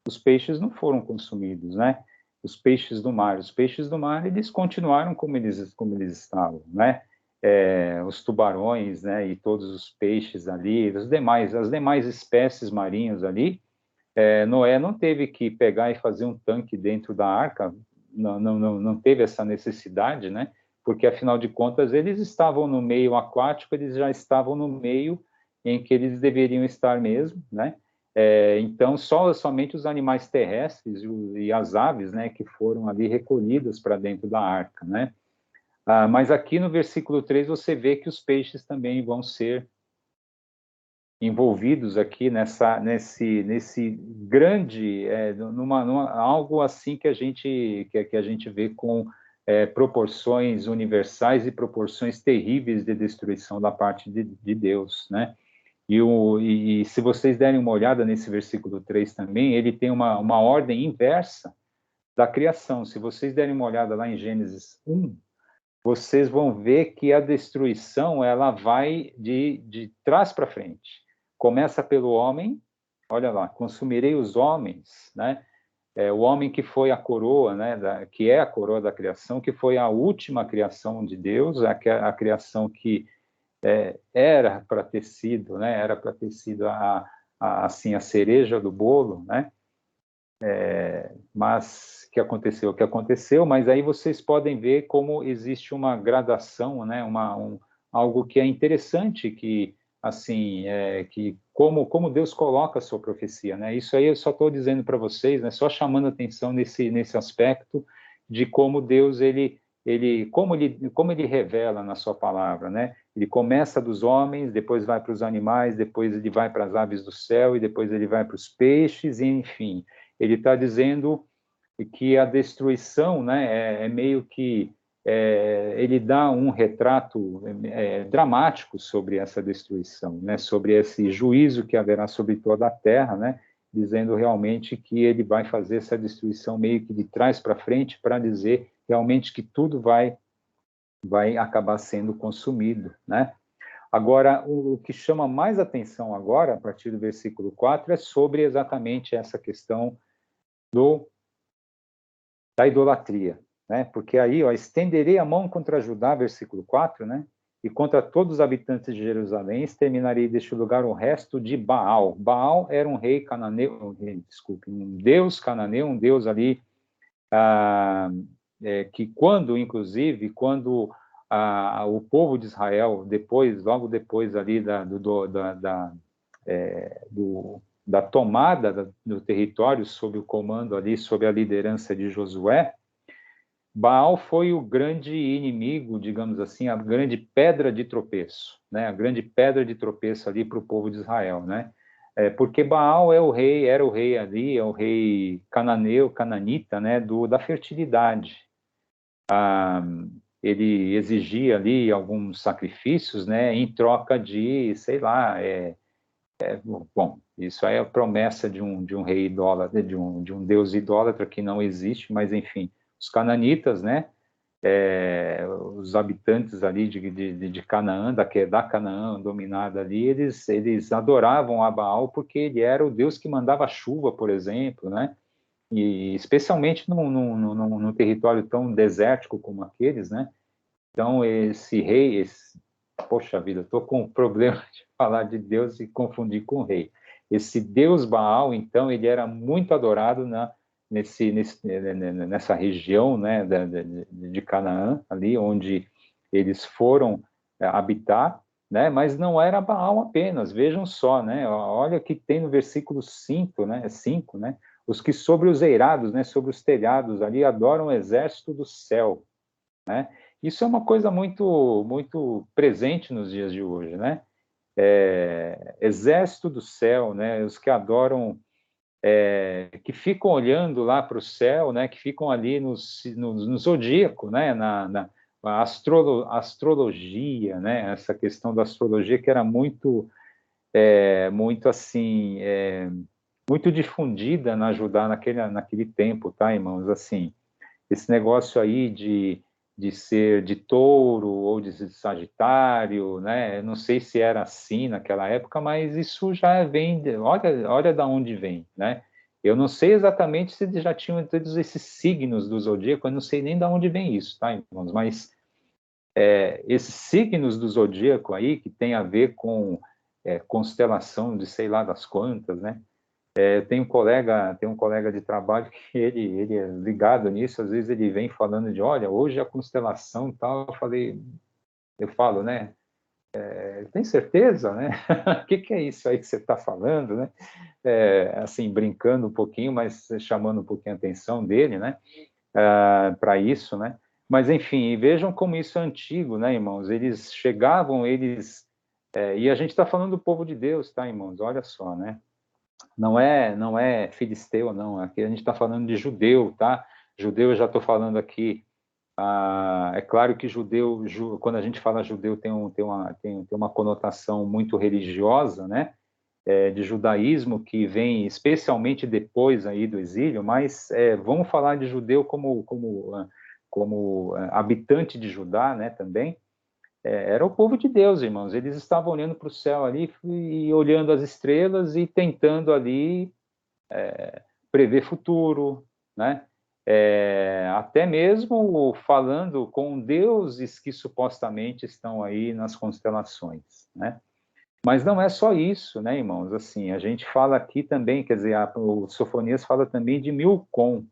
os peixes não foram consumidos, né? Os peixes do mar, eles continuaram como eles estavam, né? Os tubarões, né? E todos os peixes ali, as demais espécies marinhas ali, Noé não teve que pegar e fazer um tanque dentro da arca, não teve essa necessidade, né? Porque, afinal de contas, eles estavam no meio aquático, eles já estavam no meio em que eles deveriam estar mesmo, né? Então, somente os animais terrestres e as aves, né, que foram ali recolhidas para dentro da arca, né? Mas aqui no versículo 3 você vê que os peixes também vão ser envolvidos aqui nesse grande, algo assim que a gente vê com proporções universais e proporções terríveis de destruição da parte de Deus, né? E se vocês derem uma olhada nesse versículo 3 também, ele tem uma ordem inversa da criação. Se vocês derem uma olhada lá em Gênesis 1, vocês vão ver que a destruição ela vai de trás para frente. Começa pelo homem, olha lá, consumirei os homens, né? O homem que foi a coroa, né? Que é a coroa da criação, que foi a última criação de Deus, a criação que era para ter sido, né? Era para ter sido assim, a cereja do bolo, né? Mas que aconteceu o que aconteceu, mas aí vocês podem ver como existe uma gradação, né? Algo que é interessante, que assim, que como Deus coloca a sua profecia, né? Isso aí eu só estou dizendo para vocês, né? Só chamando atenção nesse aspecto de como Deus como ele revela na sua palavra, né? Ele começa dos homens, depois vai para os animais, depois ele vai para as aves do céu e depois ele vai para os peixes, e enfim, ele está dizendo que a destruição, né, meio que ele dá um retrato dramático sobre essa destruição, né, sobre esse juízo que haverá sobre toda a terra, né, dizendo realmente que ele vai fazer essa destruição meio que de trás para frente, para dizer realmente que tudo vai acabar sendo consumido, né? Agora, o que chama mais atenção agora, a partir do versículo 4, é sobre exatamente essa questão da idolatria, né? Porque aí, ó, estenderei a mão contra Judá, versículo 4, né? E contra todos os habitantes de Jerusalém, exterminarei deste lugar o resto de Baal. Baal era um rei cananeu, um deus cananeu, um deus ali, que inclusive, quando o povo de Israel, logo depois ali da tomada do território sob o comando ali, sob a liderança de Josué, Baal foi o grande inimigo, digamos assim, a grande pedra de tropeço, né? A grande pedra de tropeço ali para o povo de Israel, né? Porque Baal era o rei ali, é o rei cananita, né? Da fertilidade. Ele exigia ali alguns sacrifícios, né? Em troca de, sei lá, bom, isso aí é a promessa de um rei idólatra, de um deus idólatra que não existe, mas enfim, os cananitas, né? Os habitantes ali de Canaã, da Canaã dominada ali, eles adoravam a Baal porque ele era o deus que mandava chuva, por exemplo, né? E especialmente num território tão desértico como aqueles, né? Então, esse rei, poxa vida, estou com um problema de falar de Deus e confundir com o rei. esse deus Baal, então, ele era muito adorado nessa região, né, de Canaã, ali onde eles foram habitar, né, mas não era Baal apenas, vejam só, né, olha o que tem no versículo 5, né, 5, né, os que sobre os eirados, né, sobre os telhados ali adoram o exército do céu, né, isso é uma coisa muito, muito presente nos dias de hoje, né, exército do céu, né, os que adoram, que ficam olhando lá para o céu, né, que ficam ali no zodíaco, né, na astrologia, né, essa questão da astrologia que era muito, muito assim, muito difundida na Judá naquele tempo, tá, irmãos? Assim, esse negócio aí de ser de touro ou de sagitário, né? Eu não sei se era assim naquela época, mas isso já vem, olha da onde vem, né? Eu não sei exatamente se já tinham todos esses signos do zodíaco, eu não sei nem de onde vem isso, tá, irmãos? Mas esses signos do zodíaco aí, que tem a ver com constelação de sei lá das quantas, né? Tem um colega de trabalho que ele é ligado nisso, às vezes ele vem falando de, olha, hoje a constelação e tal, eu falo, né, tem certeza, né? O que é isso aí que você está falando, né? Assim, brincando um pouquinho, mas chamando um pouquinho a atenção dele, né, para isso, né? Mas, enfim, vejam como isso é antigo, né, irmãos? Eles chegavam, e a gente está falando do povo de Deus, tá, irmãos? Olha só, né? Não é filisteu, não. Aqui a gente está falando de judeu, tá? Judeu, eu já estou falando aqui. É claro que quando a gente fala judeu, tem uma conotação muito religiosa, né? De judaísmo que vem especialmente depois aí do exílio, mas vamos falar de judeu como habitante de Judá, né? Também. Era o povo de Deus, irmãos. Eles estavam olhando para o céu ali e olhando as estrelas e tentando ali prever futuro, né? Até mesmo falando com deuses que supostamente estão aí nas constelações, né? Mas não é só isso, né, irmãos? Assim, a gente fala aqui também, quer dizer, o Sofonias fala também de Milcom.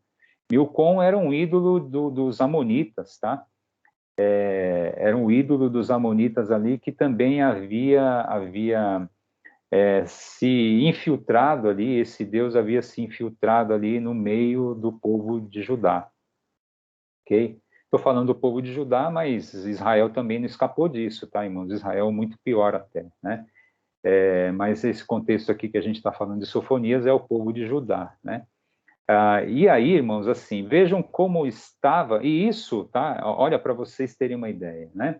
Milcom era um ídolo dos amonitas, tá? Era um ídolo dos amonitas ali que também havia se infiltrado ali, esse Deus havia se infiltrado ali no meio do povo de Judá, ok? Estou falando do povo de Judá, mas Israel também não escapou disso, tá, irmãos? Israel é muito pior até, né? Mas esse contexto aqui que a gente está falando de Sofonias é o povo de Judá, né? E aí, irmãos, assim, vejam como estava, e isso, tá? Olha, para vocês terem uma ideia, né?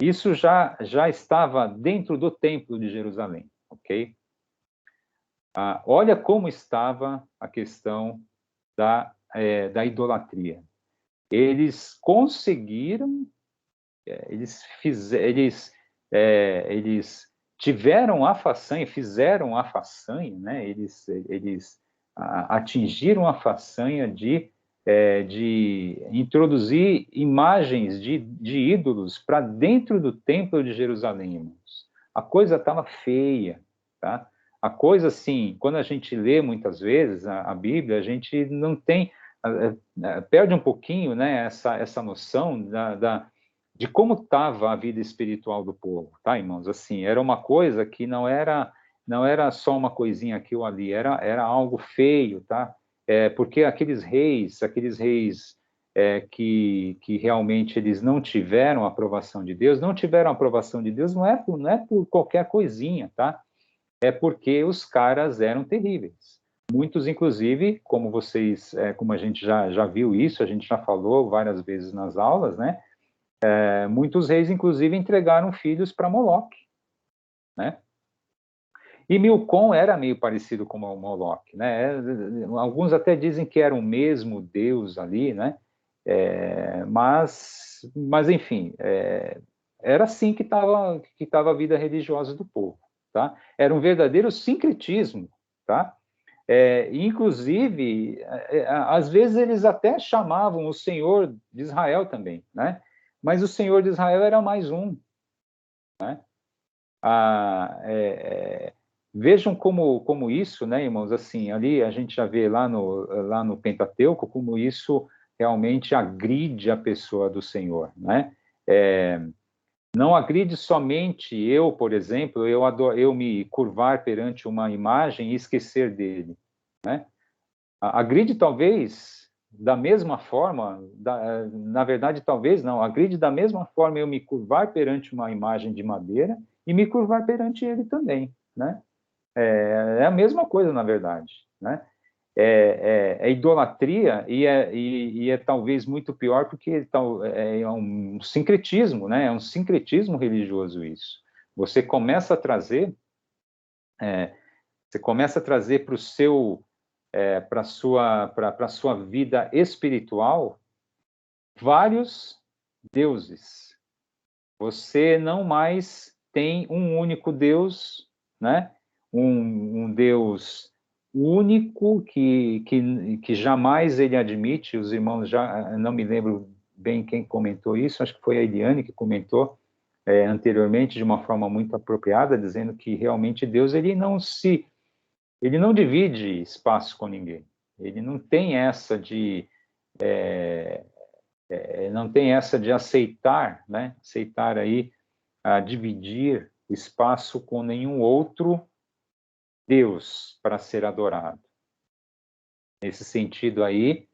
Isso já estava dentro do templo de Jerusalém, ok? Olha como estava a questão da idolatria. Eles conseguiram, eles tiveram a façanha, fizeram a façanha, né? Eles atingiram a façanha de introduzir imagens de ídolos para dentro do templo de Jerusalém, irmãos. A coisa estava feia, tá? A coisa, assim, quando a gente lê muitas vezes a Bíblia, a gente não tem, perde um pouquinho, né, essa noção de como estava a vida espiritual do povo, tá, irmãos? Assim, era uma coisa que não era só uma coisinha aqui ou ali, era algo feio, tá? Porque aqueles reis que realmente eles não tiveram a aprovação de Deus, não é por qualquer coisinha, tá? É porque os caras eram terríveis. Muitos, inclusive, como como a gente já viu isso, a gente já falou várias vezes nas aulas, né? Muitos reis, inclusive, entregaram filhos para Moloque, né? E Milcom era meio parecido com o Moloque, né? Alguns até dizem que era o mesmo Deus ali, né? Mas enfim, era assim que estava a vida religiosa do povo, tá? Era um verdadeiro sincretismo, tá? Inclusive, às vezes eles até chamavam o Senhor de Israel também, né? Mas o Senhor de Israel era mais um, né? Vejam como isso, né, irmãos, assim, ali a gente já vê lá no Pentateuco, como isso realmente agride a pessoa do Senhor, né? Não agride somente eu, por exemplo, eu me curvar perante uma imagem e esquecer dele, né? Agride talvez da mesma forma, na verdade talvez não, agride da mesma forma eu me curvar perante uma imagem de madeira e me curvar perante ele também, né? É a mesma coisa, na verdade, né? É idolatria e é talvez muito pior porque é um sincretismo, né? É um sincretismo religioso isso. Você começa a trazer para o seu para a sua vida espiritual vários deuses. Você não mais tem um único Deus, né? Um Deus único que jamais ele admite. Os irmãos já não me lembro bem quem comentou isso, acho que foi a Eliane que comentou anteriormente de uma forma muito apropriada, dizendo que realmente Deus ele não divide espaço com ninguém. Ele não tem essa de aceitar, né? Aceitar aí a dividir o espaço com nenhum outro Deus para ser adorado. Nesse sentido aí,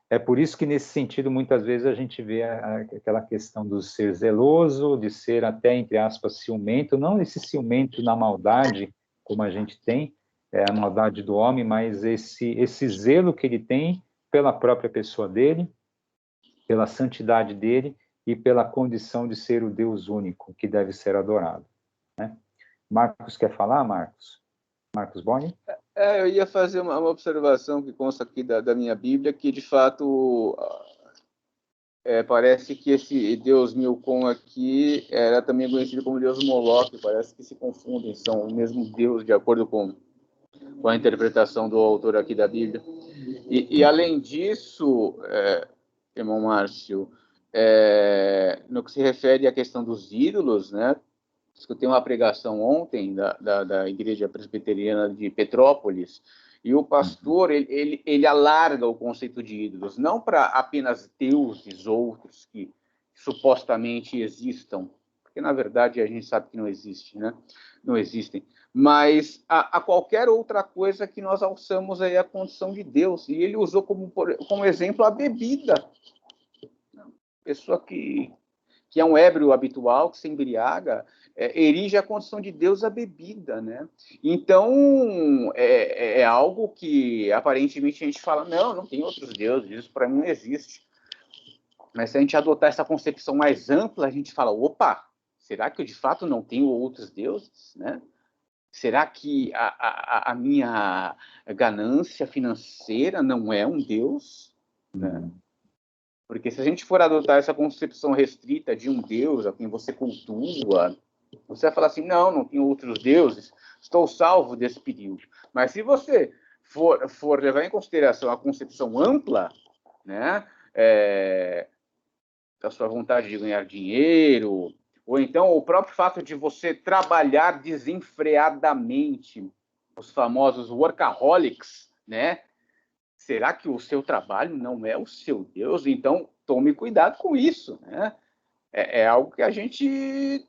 é por isso que nesse sentido muitas vezes a gente vê aquela questão do ser zeloso, de ser até entre aspas ciumento, não esse ciumento na maldade como a gente tem, a maldade do homem, mas esse zelo que ele tem pela própria pessoa dele, pela santidade dele e pela condição de ser o Deus único que deve ser adorado, né? Marcos quer falar, Marcos? Marcos Boni? Eu ia fazer uma observação que consta aqui da minha Bíblia, que de fato parece que esse Deus Milcom aqui era também conhecido como Deus Moloque, parece que se confundem, são o mesmo Deus, de acordo com a interpretação do autor aqui da Bíblia. E além disso, irmão Márcio, no que se refere à questão dos ídolos, né? Escutei uma pregação ontem da Igreja Presbiteriana de Petrópolis, e o pastor ele alarga o conceito de ídolos, não para apenas deuses outros que supostamente existam, porque na verdade a gente sabe que não existe, né? Não existem, mas a qualquer outra coisa que nós alçamos aí a condição de Deus. E ele usou como exemplo a bebida. Pessoa que é um ébrio habitual, que se embriaga, erige a condição de Deus a bebida, né? Então, é algo que aparentemente a gente fala, não tem outros deuses, isso para mim não existe. Mas se a gente adotar essa concepção mais ampla, a gente fala, opa, será que eu de fato não tenho outros deuses, né? Será que a minha ganância financeira não é um Deus? Né? Porque se a gente for adotar essa concepção restrita de um Deus a quem você cultua, você vai falar assim, não tenho outros deuses, estou salvo desse perigo. Mas se você for levar em consideração a concepção ampla, né, da sua vontade de ganhar dinheiro, ou então o próprio fato de você trabalhar desenfreadamente, os famosos workaholics, né? Será que o seu trabalho não é o seu Deus? Então, tome cuidado com isso, né? É algo que a gente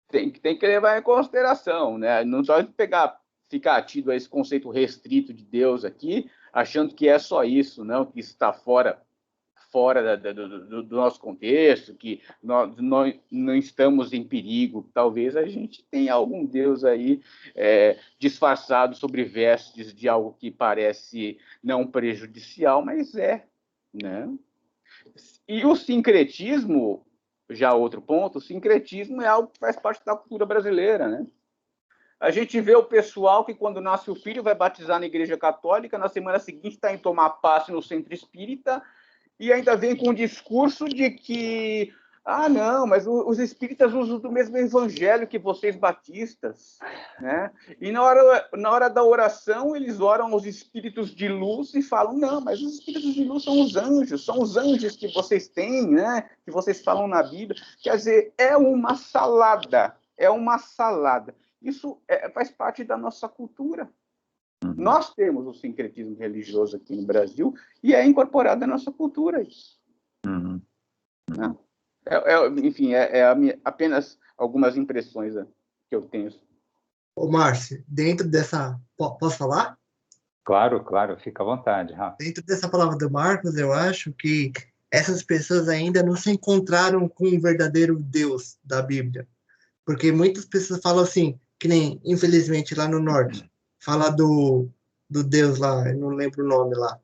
tem que levar em consideração, né? Não só ficar atido a esse conceito restrito de Deus aqui, achando que é só isso, não, que isso está fora do nosso contexto, que nós não estamos em perigo. Talvez a gente tenha algum Deus aí disfarçado sobre vestes de algo que parece não prejudicial, mas né? E o sincretismo, já outro ponto, o sincretismo é algo que faz parte da cultura brasileira, né? A gente vê o pessoal que, quando nasce o filho, vai batizar na igreja católica, na semana seguinte está em tomar passe no centro espírita, e ainda vem com o discurso de que, não, mas os espíritas usam do mesmo evangelho que vocês batistas, né? E na hora da oração, eles oram aos espíritos de luz e falam, não, mas os espíritos de luz são os anjos que vocês têm, né? Que vocês falam na Bíblia. Quer dizer, é uma salada. Isso faz parte da nossa cultura. Nós temos o sincretismo religioso aqui no Brasil e é incorporado à nossa cultura isso. Né? Enfim, apenas algumas impressões que eu tenho. Ô, Márcio, dentro dessa... Posso falar? Claro, claro, fica à vontade, Rafa. Dentro dessa palavra do Marcos, eu acho que essas pessoas ainda não se encontraram com o verdadeiro Deus da Bíblia. Porque muitas pessoas falam assim, que nem, infelizmente, lá no norte, fala do Deus lá, eu não lembro o nome lá.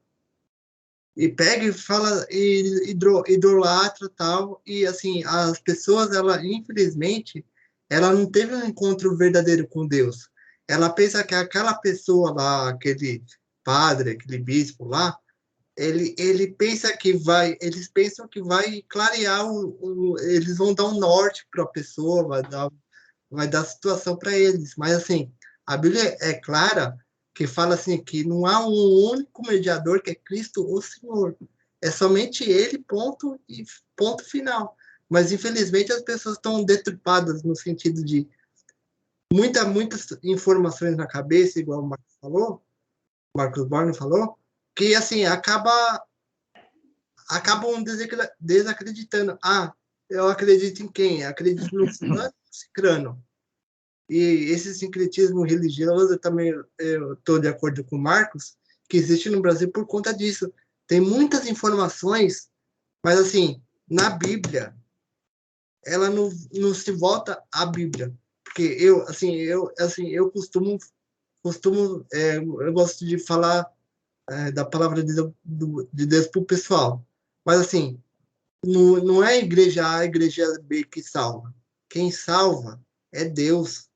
E pega e fala, idolatra tal, e assim, as pessoas, ela, infelizmente, ela não teve um encontro verdadeiro com Deus. Ela pensa que aquela pessoa lá, aquele padre, aquele bispo lá, ele pensa que vai, eles pensam que vai clarear eles vão dar um norte para a pessoa, vai dar situação para eles. Mas assim, a Bíblia é clara que fala assim que não há um único mediador que é Cristo, o Senhor. É somente Ele, ponto e ponto final. Mas infelizmente as pessoas estão deturpadas no sentido de muitas informações na cabeça, igual o Marcos Borne falou, que assim acabam desacreditando. Ah, eu acredito em quem? Eu acredito no fulano, no cicrano. E esse sincretismo religioso, eu estou de acordo com o Marcos, que existe no Brasil por conta disso. Tem muitas informações, mas assim, na Bíblia, ela não se volta à Bíblia. Porque eu costumo eu gosto de falar da palavra de Deus para o pessoal. Mas, assim, não é a igreja A, a igreja B que salva. Quem salva é Deus.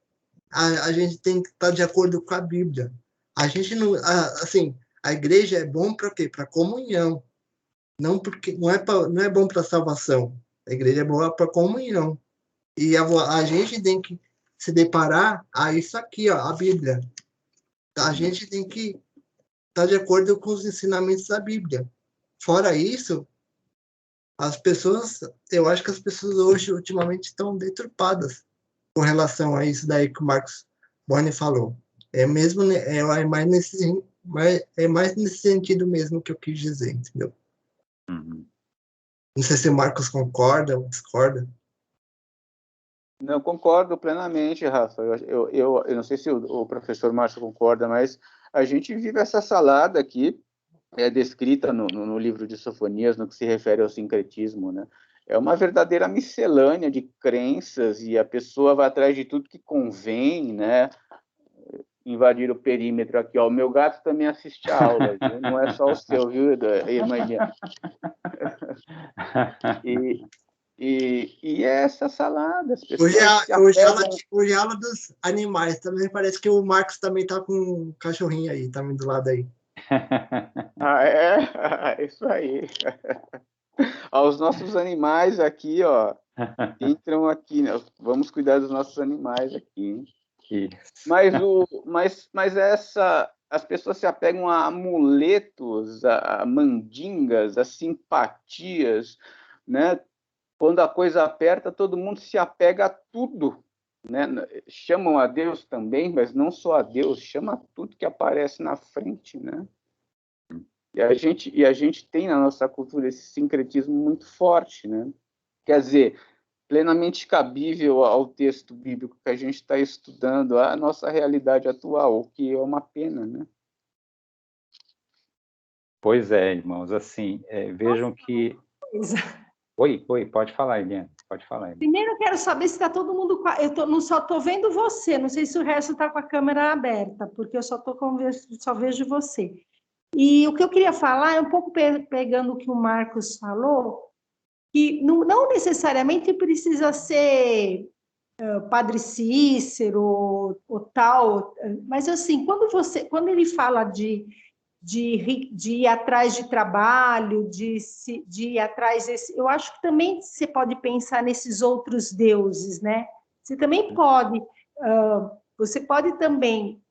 A gente tem que estar de acordo com a Bíblia. A gente não... assim, a igreja é bom para quê? Para comunhão. Não é bom para salvação. A igreja é boa para comunhão. E a gente tem que se deparar a isso aqui, ó, a Bíblia. A gente tem que estar de acordo com os ensinamentos da Bíblia. Fora isso, eu acho que as pessoas hoje, ultimamente, estão deturpadas com relação a isso daí que o Marcos Borne falou. É mais nesse sentido mesmo que eu quis dizer, entendeu? Não sei se o Marcos concorda ou discorda. Não, concordo plenamente, Rafa. Eu não sei se o professor Márcio concorda, mas a gente vive essa salada aqui, descrita no livro de Sofonias, no que se refere ao sincretismo, né? É uma verdadeira miscelânea de crenças e a pessoa vai atrás de tudo que convém, né? Invadir o perímetro aqui, ó. O meu gato também assiste a aula, viu? Não é só o seu, viu, irmã Eliane? E essa salada, as pessoas hoje é aula dos animais, também parece que o Marcos também tá com um cachorrinho aí, também do lado aí. Isso aí. Os nossos animais aqui, ó, entram aqui, né? Vamos cuidar dos nossos animais aqui. Mas as pessoas se apegam a amuletos, a mandingas, a simpatias, né? Quando a coisa aperta, todo mundo se apega a tudo, né? Chamam a Deus também, mas não só a Deus, chama tudo que aparece na frente, né? E a gente tem na nossa cultura esse sincretismo muito forte, né? Quer dizer, plenamente cabível ao texto bíblico que a gente está estudando, à nossa realidade atual, o que é uma pena, né? Pois é, irmãos, assim, vejam que... Oi, pode falar, Eliane, pode falar. Primeiro eu quero saber se está todo mundo... não só estou vendo você, não sei se o resto está com a câmera aberta, porque eu só vejo você. E o que eu queria falar é um pouco pegando o que o Marcos falou, que não necessariamente precisa ser Padre Cícero ou tal, mas assim, quando ele fala de ir atrás de trabalho, de ir atrás eu acho que também você pode pensar nesses outros deuses, né? Você também pode, você pode também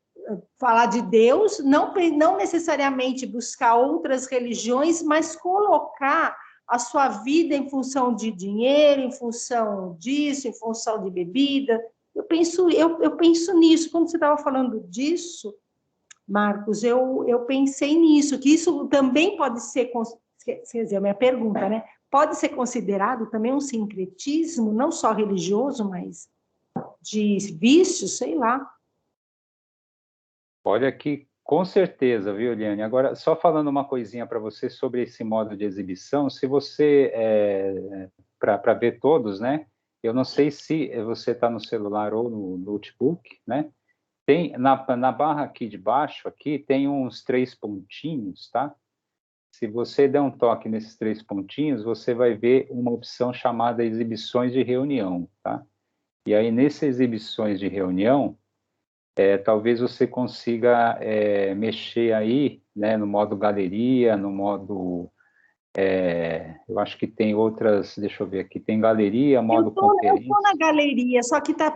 falar de Deus, não necessariamente buscar outras religiões, mas colocar a sua vida em função de dinheiro, em função disso, em função de bebida, Eu penso nisso. Quando você estava falando disso, Marcos, eu pensei nisso, que isso também pode ser, quer dizer, a minha pergunta, né? Pode ser considerado também um sincretismo, não só religioso, mas de vícios, sei lá. Olha que, com certeza, viu, Eliane? Agora, só falando uma coisinha para você sobre esse modo de exibição, se você, para ver todos, né? Eu não sei se você está no celular ou no notebook, né? Tem, na barra aqui de baixo, aqui, tem uns 3 pontinhos, tá? Se você der um toque nesses 3 pontinhos, você vai ver uma opção chamada exibições de reunião, tá? E aí, nessas exibições de reunião, talvez você consiga mexer aí, né, no modo galeria, no modo... eu acho que tem outras, deixa eu ver aqui, tem galeria, modo conferência. Eu tô na galeria, só que tá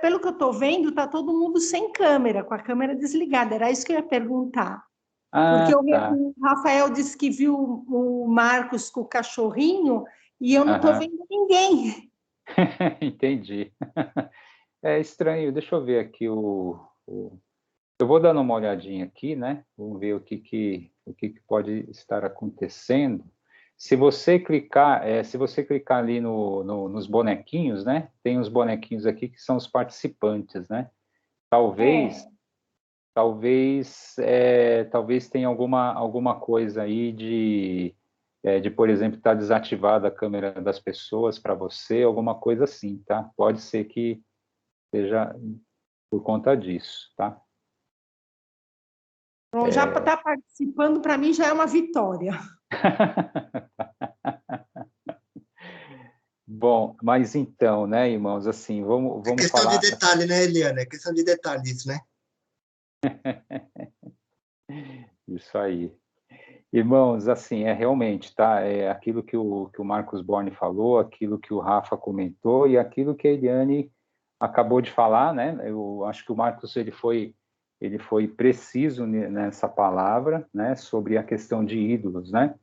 pelo que eu tô vendo, tá todo mundo sem câmera, com a câmera desligada. Era isso que eu ia perguntar. Porque Tá. o Rafael disse que viu o Marcos com o cachorrinho e eu não tô vendo ninguém. Entendi. É estranho, deixa eu ver aqui eu vou dando uma olhadinha aqui, né? Vamos ver o que pode estar acontecendo. Se você clicar ali nos bonequinhos, né? Tem uns bonequinhos aqui que são os participantes, né? Talvez tenha alguma coisa aí de por exemplo, estar desativada a câmera das pessoas para você, alguma coisa assim, tá? Pode ser que seja por conta disso, tá? Bom, já está participando, para mim, já é uma vitória. Bom, mas então, né, irmãos, assim, vamos questão falar... de detalhe, né, Eliana? É questão de detalhes, né? Isso aí. Irmãos, assim, realmente, tá? É aquilo que o Marcos Borne falou, aquilo que o Rafa comentou e aquilo que a Eliane acabou de falar, né? Eu acho que o Marcos, ele foi preciso nessa palavra, né? Sobre a questão de ídolos, né?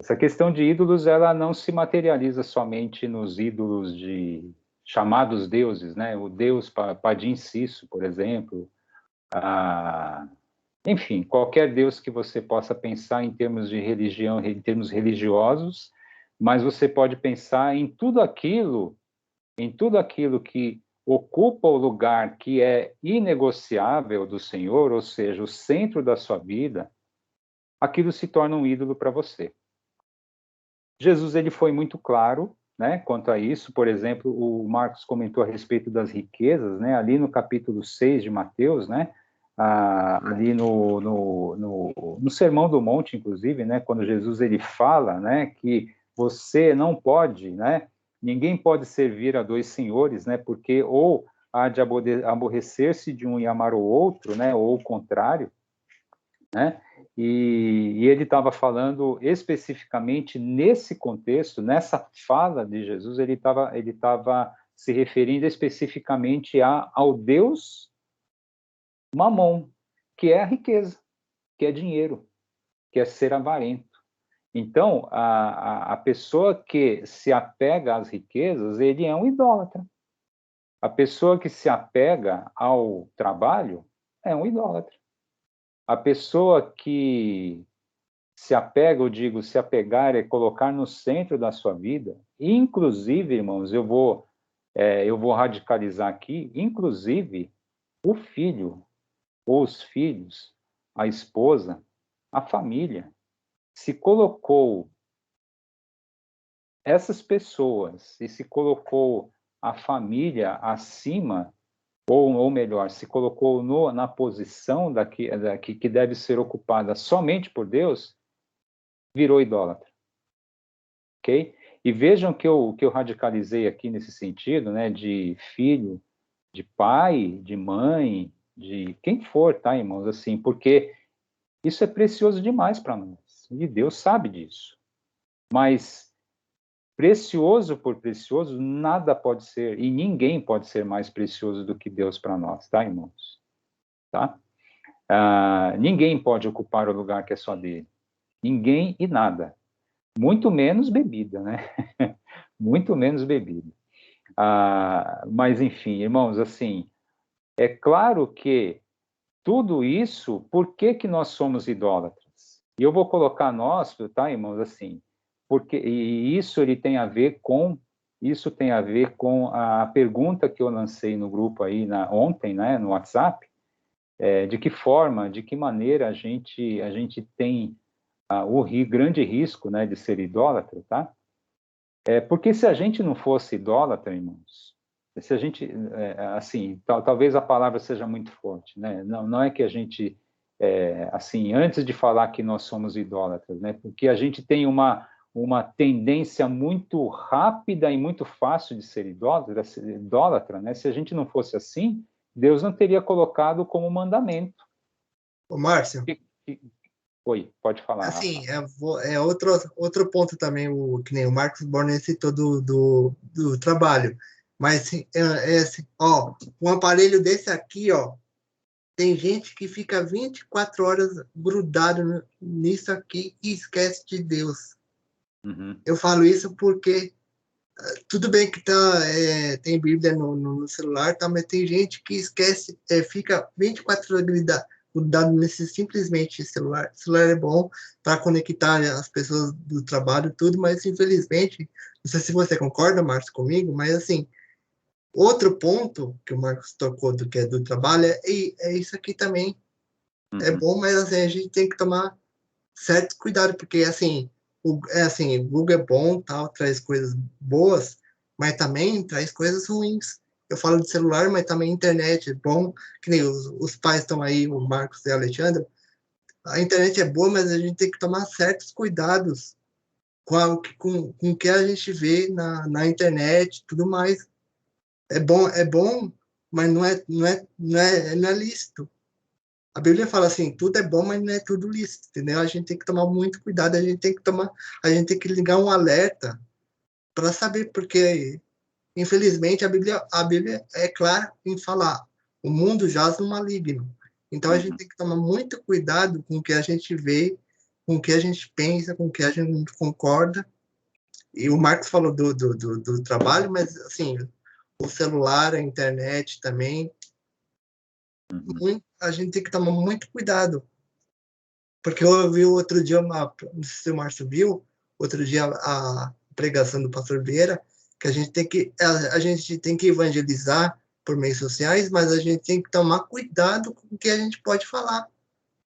Essa questão de ídolos, ela não se materializa somente nos ídolos chamados deuses, né? O deus Padim Sisso, por exemplo, enfim, qualquer deus que você possa pensar em termos de religião, em termos religiosos, mas você pode pensar em tudo aquilo que ocupa o lugar que é inegociável do Senhor, ou seja, o centro da sua vida, aquilo se torna um ídolo para você. Jesus, ele foi muito claro, né, quanto a isso. Por exemplo, o Marcos comentou a respeito das riquezas, né, ali no capítulo 6 de Mateus, né, ali no Sermão do Monte, inclusive, né, quando Jesus ele fala, né, que você não pode, né, ninguém pode servir a dois senhores, né, porque ou há de aborrecer-se de um e amar o outro, né, ou o contrário, né, e ele estava falando especificamente nesse contexto, nessa fala de Jesus, ele estava se referindo especificamente ao Deus Mamon, que é a riqueza, que é dinheiro, que é ser avarento. Então, a pessoa que se apega às riquezas, ele é um idólatra. A pessoa que se apega ao trabalho é um idólatra. A pessoa que se apega, eu digo, se apegar é colocar no centro da sua vida. Inclusive, irmãos, eu vou radicalizar aqui, inclusive o filho, ou os filhos, a esposa, a família, se colocou essas pessoas e se colocou a família acima, ou melhor, se colocou na posição que deve ser ocupada somente por Deus, virou idólatra. Ok? E vejam que eu radicalizei aqui nesse sentido, né, de filho, de pai, de mãe, de quem for, tá, irmãos? Assim, porque isso é precioso demais para nós. E Deus sabe disso. Mas precioso por precioso, nada pode ser, e ninguém pode ser mais precioso do que Deus para nós, tá, irmãos? Tá? Ninguém pode ocupar o lugar que é só dele. Ninguém e nada. Muito menos bebida, né? Muito menos bebida. Mas, enfim, irmãos, assim, é claro que tudo isso, por que que nós somos idólatras? E eu vou colocar nós, tá, irmãos, assim, porque e isso ele tem a ver com a pergunta que eu lancei no grupo aí ontem, né, no WhatsApp, de que forma, de que maneira a gente tem o grande risco, né, de ser idólatra, tá? Porque se a gente não fosse idólatra, irmãos, se a gente, assim, talvez a palavra seja muito forte, né? Não é que a gente, assim, antes de falar que nós somos idólatras, né? Porque a gente tem uma tendência muito rápida e muito fácil de ser idólatra, né? Se a gente não fosse assim, Deus não teria colocado como mandamento. Ô, Márcio, Oi, pode falar, assim, Rafa. outro ponto também, que nem o Marcos Borner citou do trabalho. Mas, assim, assim, ó, um aparelho desse aqui, ó, tem gente que fica 24 horas grudado nisso aqui e esquece de Deus. Uhum. Eu falo isso porque tudo bem que tem Bíblia no celular, tá, mas tem gente que esquece, fica 24 horas grudado nesse simplesmente celular. O celular é bom para conectar as pessoas do trabalho, tudo, mas infelizmente, não sei se você concorda, Márcio, comigo, mas assim, outro ponto que o Marcos tocou do que é do trabalho é isso aqui também. É Uhum. bom, mas assim, a gente tem que tomar certo cuidado, porque assim, o Google é bom, tal, traz coisas boas, mas também traz coisas ruins. Eu falo de celular, mas também internet é bom, que nem os pais estão aí, o Marcos e a Alexandra. A internet é boa, mas a gente tem que tomar certos cuidados com o que a gente vê na internet, tudo mais. É bom, mas não é lícito. A Bíblia fala assim, tudo é bom, mas não é tudo lícito, entendeu? A gente tem que tomar muito cuidado, a gente tem que ligar um alerta para saber, porque infelizmente a Bíblia é clara em falar, o mundo jaz no maligno. Então a gente Uhum. tem que tomar muito cuidado com o que a gente vê, com o que a gente pensa, com o que a gente concorda. E o Marcos falou do trabalho, mas assim, o celular, a internet também, Uhum. a gente tem que tomar muito cuidado. Porque eu vi outro dia não sei se o Márcio viu, outro dia a pregação do pastor Vieira, que a gente tem que evangelizar por meios sociais, mas a gente tem que tomar cuidado com o que a gente pode falar.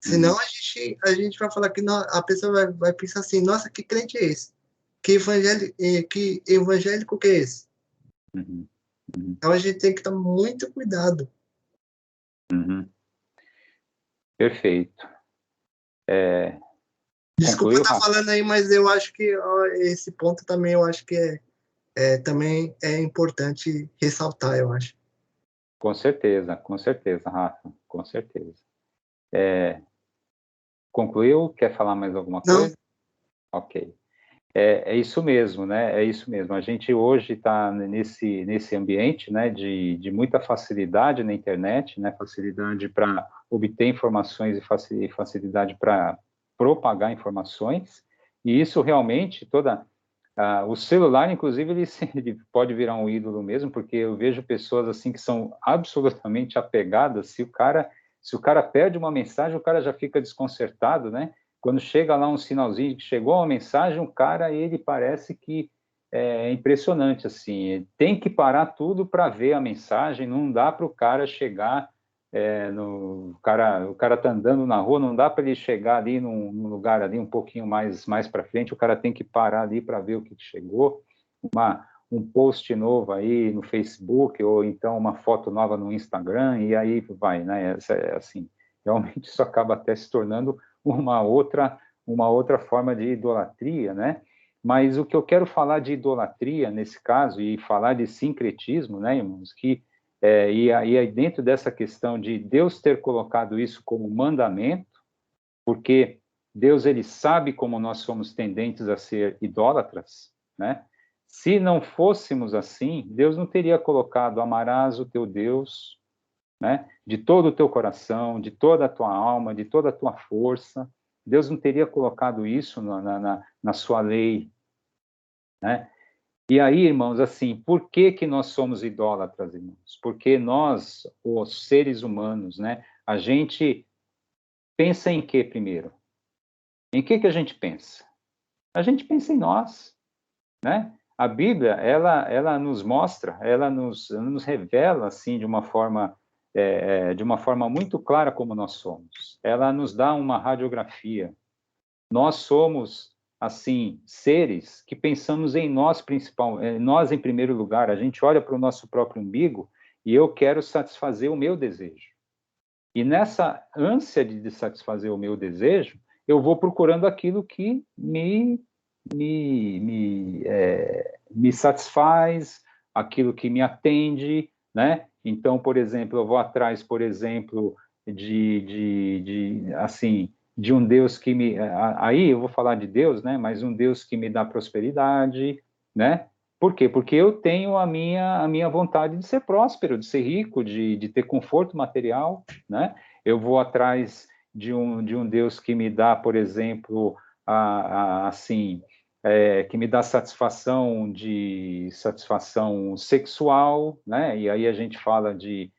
Senão Uhum. a gente vai falar que a pessoa vai pensar assim, nossa, que crente é esse? Que evangélico que é esse? Uhum. Uhum. Então a gente tem que tomar muito cuidado. Uhum. Perfeito. Desculpa Concluiu, estar Rafa? falando aí, mas eu acho que ó, esse ponto também eu acho que também é importante ressaltar, eu acho. Com certeza, Rafa, com certeza. Concluiu? Quer falar mais alguma Não, coisa? Ok. É isso mesmo, né? É isso mesmo. A gente hoje está nesse ambiente, né, de muita facilidade na internet, né? Facilidade para obter informações e facilidade para propagar informações. E isso realmente o celular, inclusive, ele pode virar um ídolo mesmo, porque eu vejo pessoas assim que são absolutamente apegadas. Se o cara perde uma mensagem, o cara já fica desconcertado, né? Quando chega lá um sinalzinho que chegou uma mensagem, o cara, ele parece que é impressionante, assim, tem que parar tudo para ver a mensagem, não dá para o cara chegar, o cara tá andando na rua, não dá para ele chegar ali num lugar ali um pouquinho mais para frente, o cara tem que parar ali para ver o que chegou, um post novo aí no Facebook, ou então uma foto nova no Instagram, e aí vai, né, assim, realmente isso acaba até se tornando uma outra forma de idolatria, né? Mas o que eu quero falar de idolatria nesse caso e falar de sincretismo, né, irmãos, e aí dentro dessa questão de Deus ter colocado isso como mandamento, porque Deus ele sabe como nós somos tendentes a ser idólatras, né? Se não fôssemos assim, Deus não teria colocado amarás o teu Deus, né? De todo o teu coração, de toda a tua alma, de toda a tua força. Deus não teria colocado isso na sua lei, né? E aí, irmãos, assim, por que que nós somos idólatras, irmãos? Porque nós, os seres humanos, né, a gente pensa em quê primeiro? Em que a gente pensa? A gente pensa em nós, né? A Bíblia, ela nos mostra, ela nos revela, assim, de uma forma muito clara como nós somos. Ela nos dá uma radiografia. Nós somos, assim, seres que pensamos em nós nós em primeiro lugar. A gente olha para o nosso próprio umbigo e eu quero satisfazer o meu desejo. E nessa ânsia de satisfazer o meu desejo, eu vou procurando aquilo que me satisfaz, aquilo que me atende, né? Então, por exemplo, eu vou atrás, por exemplo, assim, de um Deus que me... Aí eu vou falar de Deus, né? Mas um Deus que me dá prosperidade, né? Por quê? Porque eu tenho a minha vontade de ser próspero, de ser rico, de ter conforto material, né? Eu vou atrás de um Deus que me dá, por exemplo, assim, que me dá satisfação sexual, né? E aí a gente fala de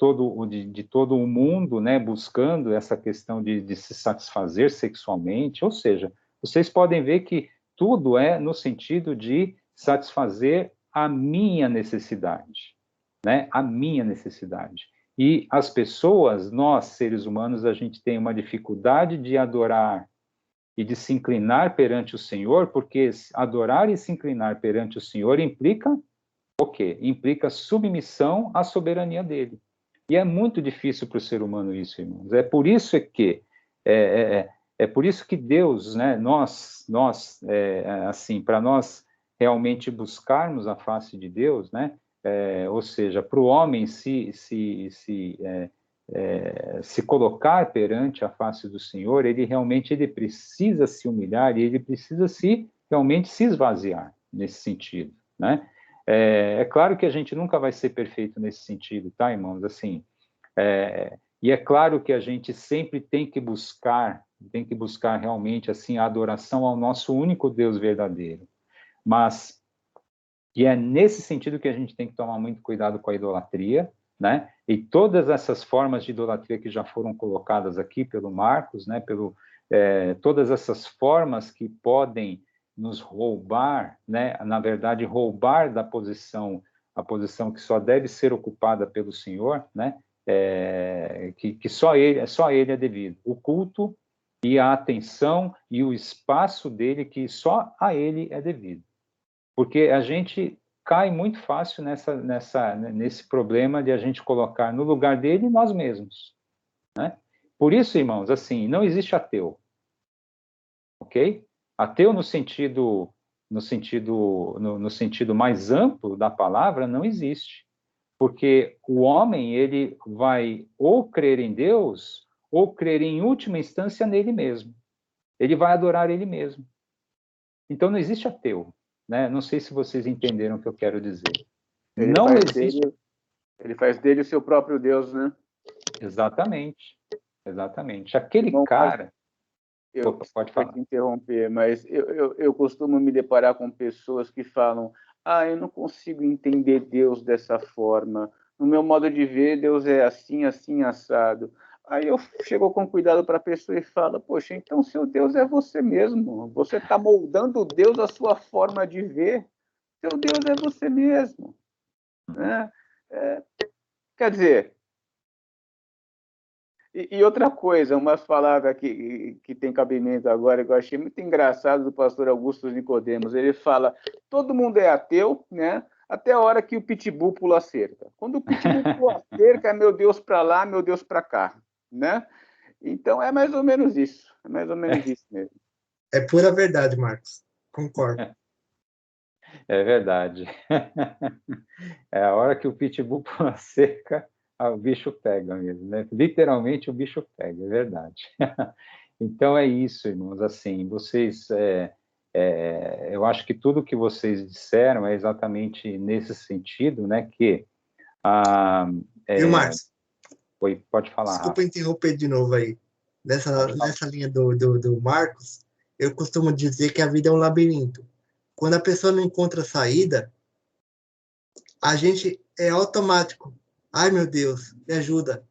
todo o mundo, né? Buscando essa questão de se satisfazer sexualmente. Ou seja, vocês podem ver que tudo é no sentido de satisfazer a minha necessidade, né? A minha necessidade. E as pessoas, nós, seres humanos, a gente tem uma dificuldade de adorar e de se inclinar perante o Senhor, porque adorar e se inclinar perante o Senhor implica o quê? Implica submissão à soberania dele. E é muito difícil para o ser humano isso, irmãos. É por isso que por isso que Deus, né, assim, para nós realmente buscarmos a face de Deus, né, ou seja, para o homem se colocar perante a face do Senhor, ele precisa se humilhar e ele precisa realmente se esvaziar nesse sentido, né? É claro que a gente nunca vai ser perfeito nesse sentido, tá, irmãos? Assim, e é claro que a gente sempre tem que buscar realmente assim a adoração ao nosso único Deus verdadeiro. Mas e é nesse sentido que a gente tem que tomar muito cuidado com a idolatria, né? E todas essas formas de idolatria que já foram colocadas aqui pelo Marcos, né? Todas essas formas que podem nos roubar, né? Na verdade, roubar a posição que só deve ser ocupada pelo Senhor, né? Que só ele é devido. O culto e a atenção e o espaço dele que só a ele é devido. Porque a gente cai muito fácil nesse problema de a gente colocar no lugar dele nós mesmos, né? Por isso, irmãos, assim, não existe ateu, ok? Ateu no sentido mais amplo da palavra não existe, porque o homem ele vai ou crer em Deus ou crer em última instância nele mesmo. Ele vai adorar ele mesmo. Então não existe ateu. Né? Não sei se vocês entenderam o que eu quero dizer. Ele faz dele o seu próprio Deus, né? Exatamente. Aquele Bom, cara... Pode falar. Te interromper, mas eu costumo me deparar com pessoas que falam: eu não consigo entender Deus dessa forma. No meu modo de ver, Deus é assim, assim, assado. Aí eu chego com cuidado para a pessoa e falo: poxa, então seu Deus é você mesmo. Você está moldando Deus à sua forma de ver. Seu Deus é você mesmo. Né? Quer dizer... E outra coisa, uma palavra que tem cabimento agora, que eu achei muito engraçado do pastor Augusto Nicodemos. Ele fala: todo mundo é ateu, né? Até a hora que o pitbull pula a cerca. Quando o pitbull pula a cerca, é meu Deus para lá, meu Deus para cá, né? Então é mais ou menos isso. É mais ou menos isso mesmo. É pura verdade, Marcos. Concordo. É verdade. É a hora que o pitbull pula a cerca, o bicho pega mesmo, né? Literalmente o bicho pega, é verdade. Então é isso, irmãos, assim, vocês, eu acho que tudo que vocês disseram é exatamente nesse sentido, né, que... Viu, Marcos? Oi, pode falar. Desculpa interromper de novo aí. Nessa linha do Marcos, eu costumo dizer que a vida é um labirinto. quando a pessoa não encontra saída, a gente é automático. Ai, meu Deus, me ajuda.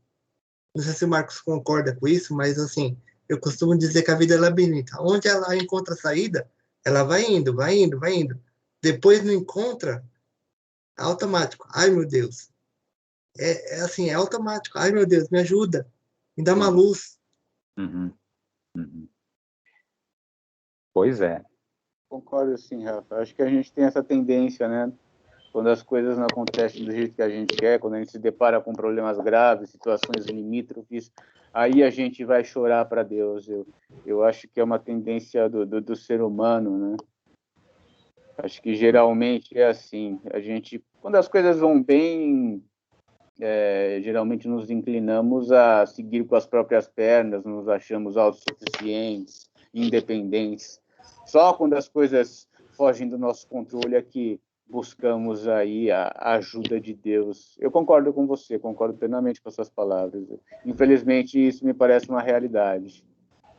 Não sei se o Marcos concorda com isso, mas assim, eu costumo dizer que a vida é labirinto. Onde ela encontra saída, ela vai indo, vai indo, vai indo. Depois não encontra, é automático. Ai, meu Deus. É assim, é automático. Ai, meu Deus, me ajuda. Me dá uma luz. Uhum. Uhum. Pois é. Concordo sim, Rafa. Acho que a gente tem essa tendência, né? Quando as coisas não acontecem do jeito que a gente quer, quando a gente se depara com problemas graves, situações limítrofes, aí a gente vai chorar para Deus. Eu acho que é uma tendência do ser humano, né? Acho que geralmente é assim. A gente, quando as coisas vão bem, geralmente nos inclinamos a seguir com as próprias pernas, nos achamos autossuficientes, independentes. Só quando as coisas fogem do nosso controle é que buscamos aí a ajuda de Deus. Eu concordo com você, concordo plenamente com as suas palavras. Infelizmente, isso me parece uma realidade.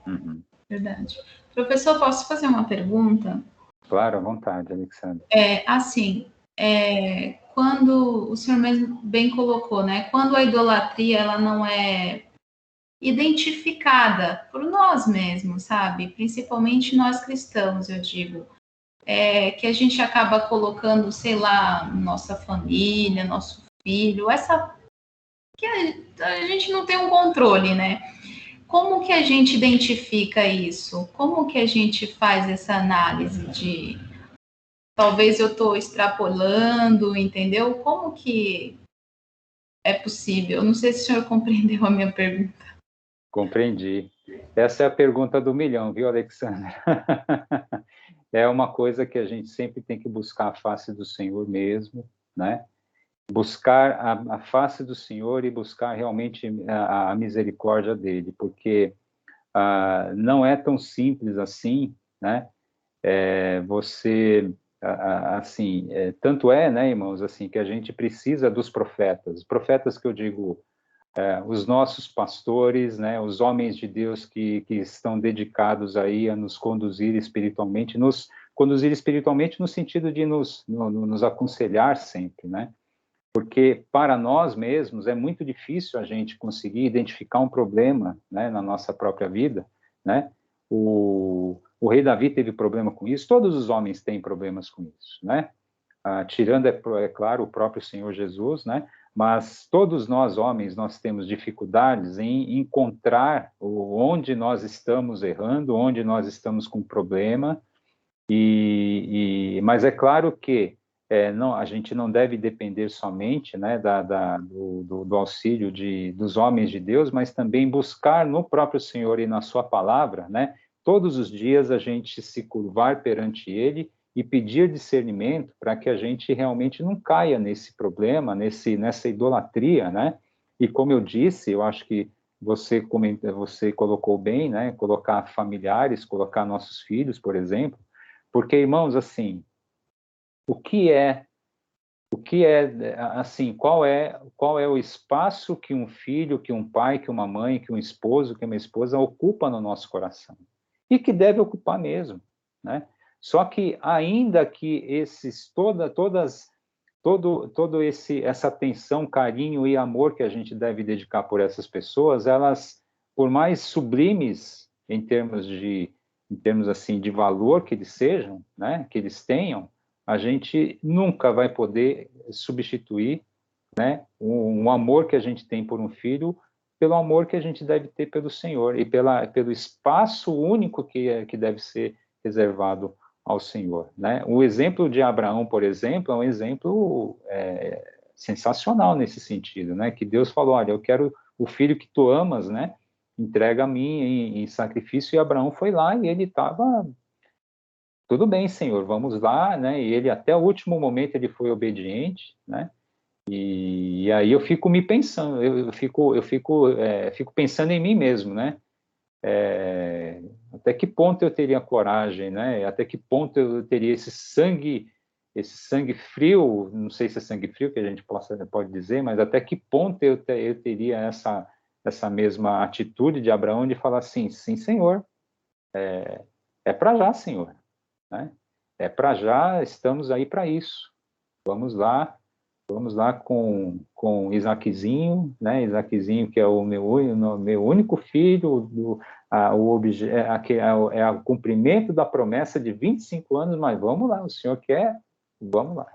Uhum. Verdade. Professor, posso fazer uma pergunta? Claro, à vontade, Alexandre. Quando o senhor mesmo bem colocou, né? Quando a idolatria ela não é identificada por nós mesmos, sabe? Principalmente nós cristãos, eu digo. Que a gente acaba colocando, sei lá, nossa família, nosso filho, que a gente não tem um controle, né? Como que a gente identifica isso? Como que a gente faz essa análise de talvez eu estou extrapolando, entendeu? Como que é possível? Não sei se o senhor compreendeu a minha pergunta. Compreendi. Essa é a pergunta do milhão, viu, Alexandre? É uma coisa que a gente sempre tem que buscar a face do Senhor mesmo, né? Buscar a face do Senhor e buscar realmente a misericórdia dele, porque não é tão simples assim, né? Assim, tanto é, né, irmãos, assim, que a gente precisa dos profetas. Profetas que eu digo, os nossos pastores, né, os homens de Deus que estão dedicados aí a nos conduzir espiritualmente no sentido de nos aconselhar sempre, né? Porque para nós mesmos é muito difícil a gente conseguir identificar um problema, né, na nossa própria vida, né? O rei Davi teve problema com isso, todos os homens têm problemas com isso, né? Tirando, é claro, o próprio Senhor Jesus, né? Mas todos nós, homens, nós temos dificuldades em encontrar onde nós estamos errando, onde nós estamos com problema, mas é claro que a gente não deve depender somente, né, do auxílio dos homens de Deus, mas também buscar no próprio Senhor e na sua palavra, né, todos os dias a gente se curvar perante Ele e pedir discernimento para que a gente realmente não caia nesse problema, nessa idolatria, né? E como eu disse, eu acho que você colocou bem, né? Colocar familiares, colocar nossos filhos, por exemplo, porque, irmãos, assim, o que é assim, qual é o espaço que um filho, que um pai, que uma mãe, que um esposo, que uma esposa ocupa no nosso coração? E que deve ocupar mesmo, né? Só que ainda que essa atenção, carinho e amor que a gente deve dedicar por essas pessoas, elas, por mais sublimes em termos assim de valor que eles sejam, né, que eles tenham, a gente nunca vai poder substituir, né, um amor que a gente tem por um filho pelo amor que a gente deve ter pelo Senhor e pelo espaço único que deve ser reservado ao Senhor, né? O exemplo de Abraão, por exemplo, é um exemplo sensacional nesse sentido, né? Que Deus falou, olha, eu quero o filho que tu amas, né? Entrega a mim em sacrifício, e Abraão foi lá e ele estava, tudo bem, Senhor, vamos lá, né? E ele até o último momento ele foi obediente, né? E aí eu fico me pensando, eu fico pensando em mim mesmo, né? Até que ponto eu teria coragem, né? Até que ponto eu teria esse sangue frio, não sei se é sangue frio que a gente pode dizer, mas até que ponto eu teria essa mesma atitude de Abraão de falar assim, sim, Senhor, é para já, Senhor, né? para já, estamos aí para isso. Vamos lá com Isaquezinho, né? Isaquezinho, que é o meu único filho, é o cumprimento da promessa de 25 anos, mas vamos lá, o Senhor quer, vamos lá.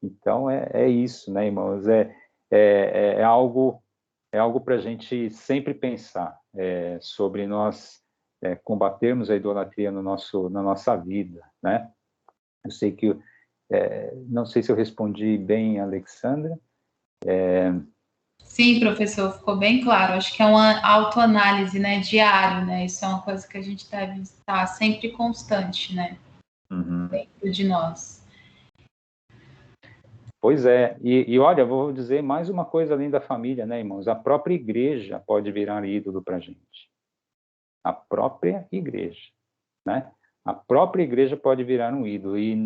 Então, é isso, né, irmãos? É algo para a gente sempre pensar sobre nós combatermos a idolatria na nossa vida, né? Eu sei que não sei se eu respondi bem, Alexandra. Sim, professor, ficou bem claro. Acho que é uma autoanálise, né, diário, né? Isso é uma coisa que a gente deve estar sempre constante, né? Dentro de nós. Pois é. E olha, vou dizer mais uma coisa além da família, né, irmãos? A própria igreja pode virar ídolo para a gente. A própria igreja, né? A própria igreja pode virar um ídolo e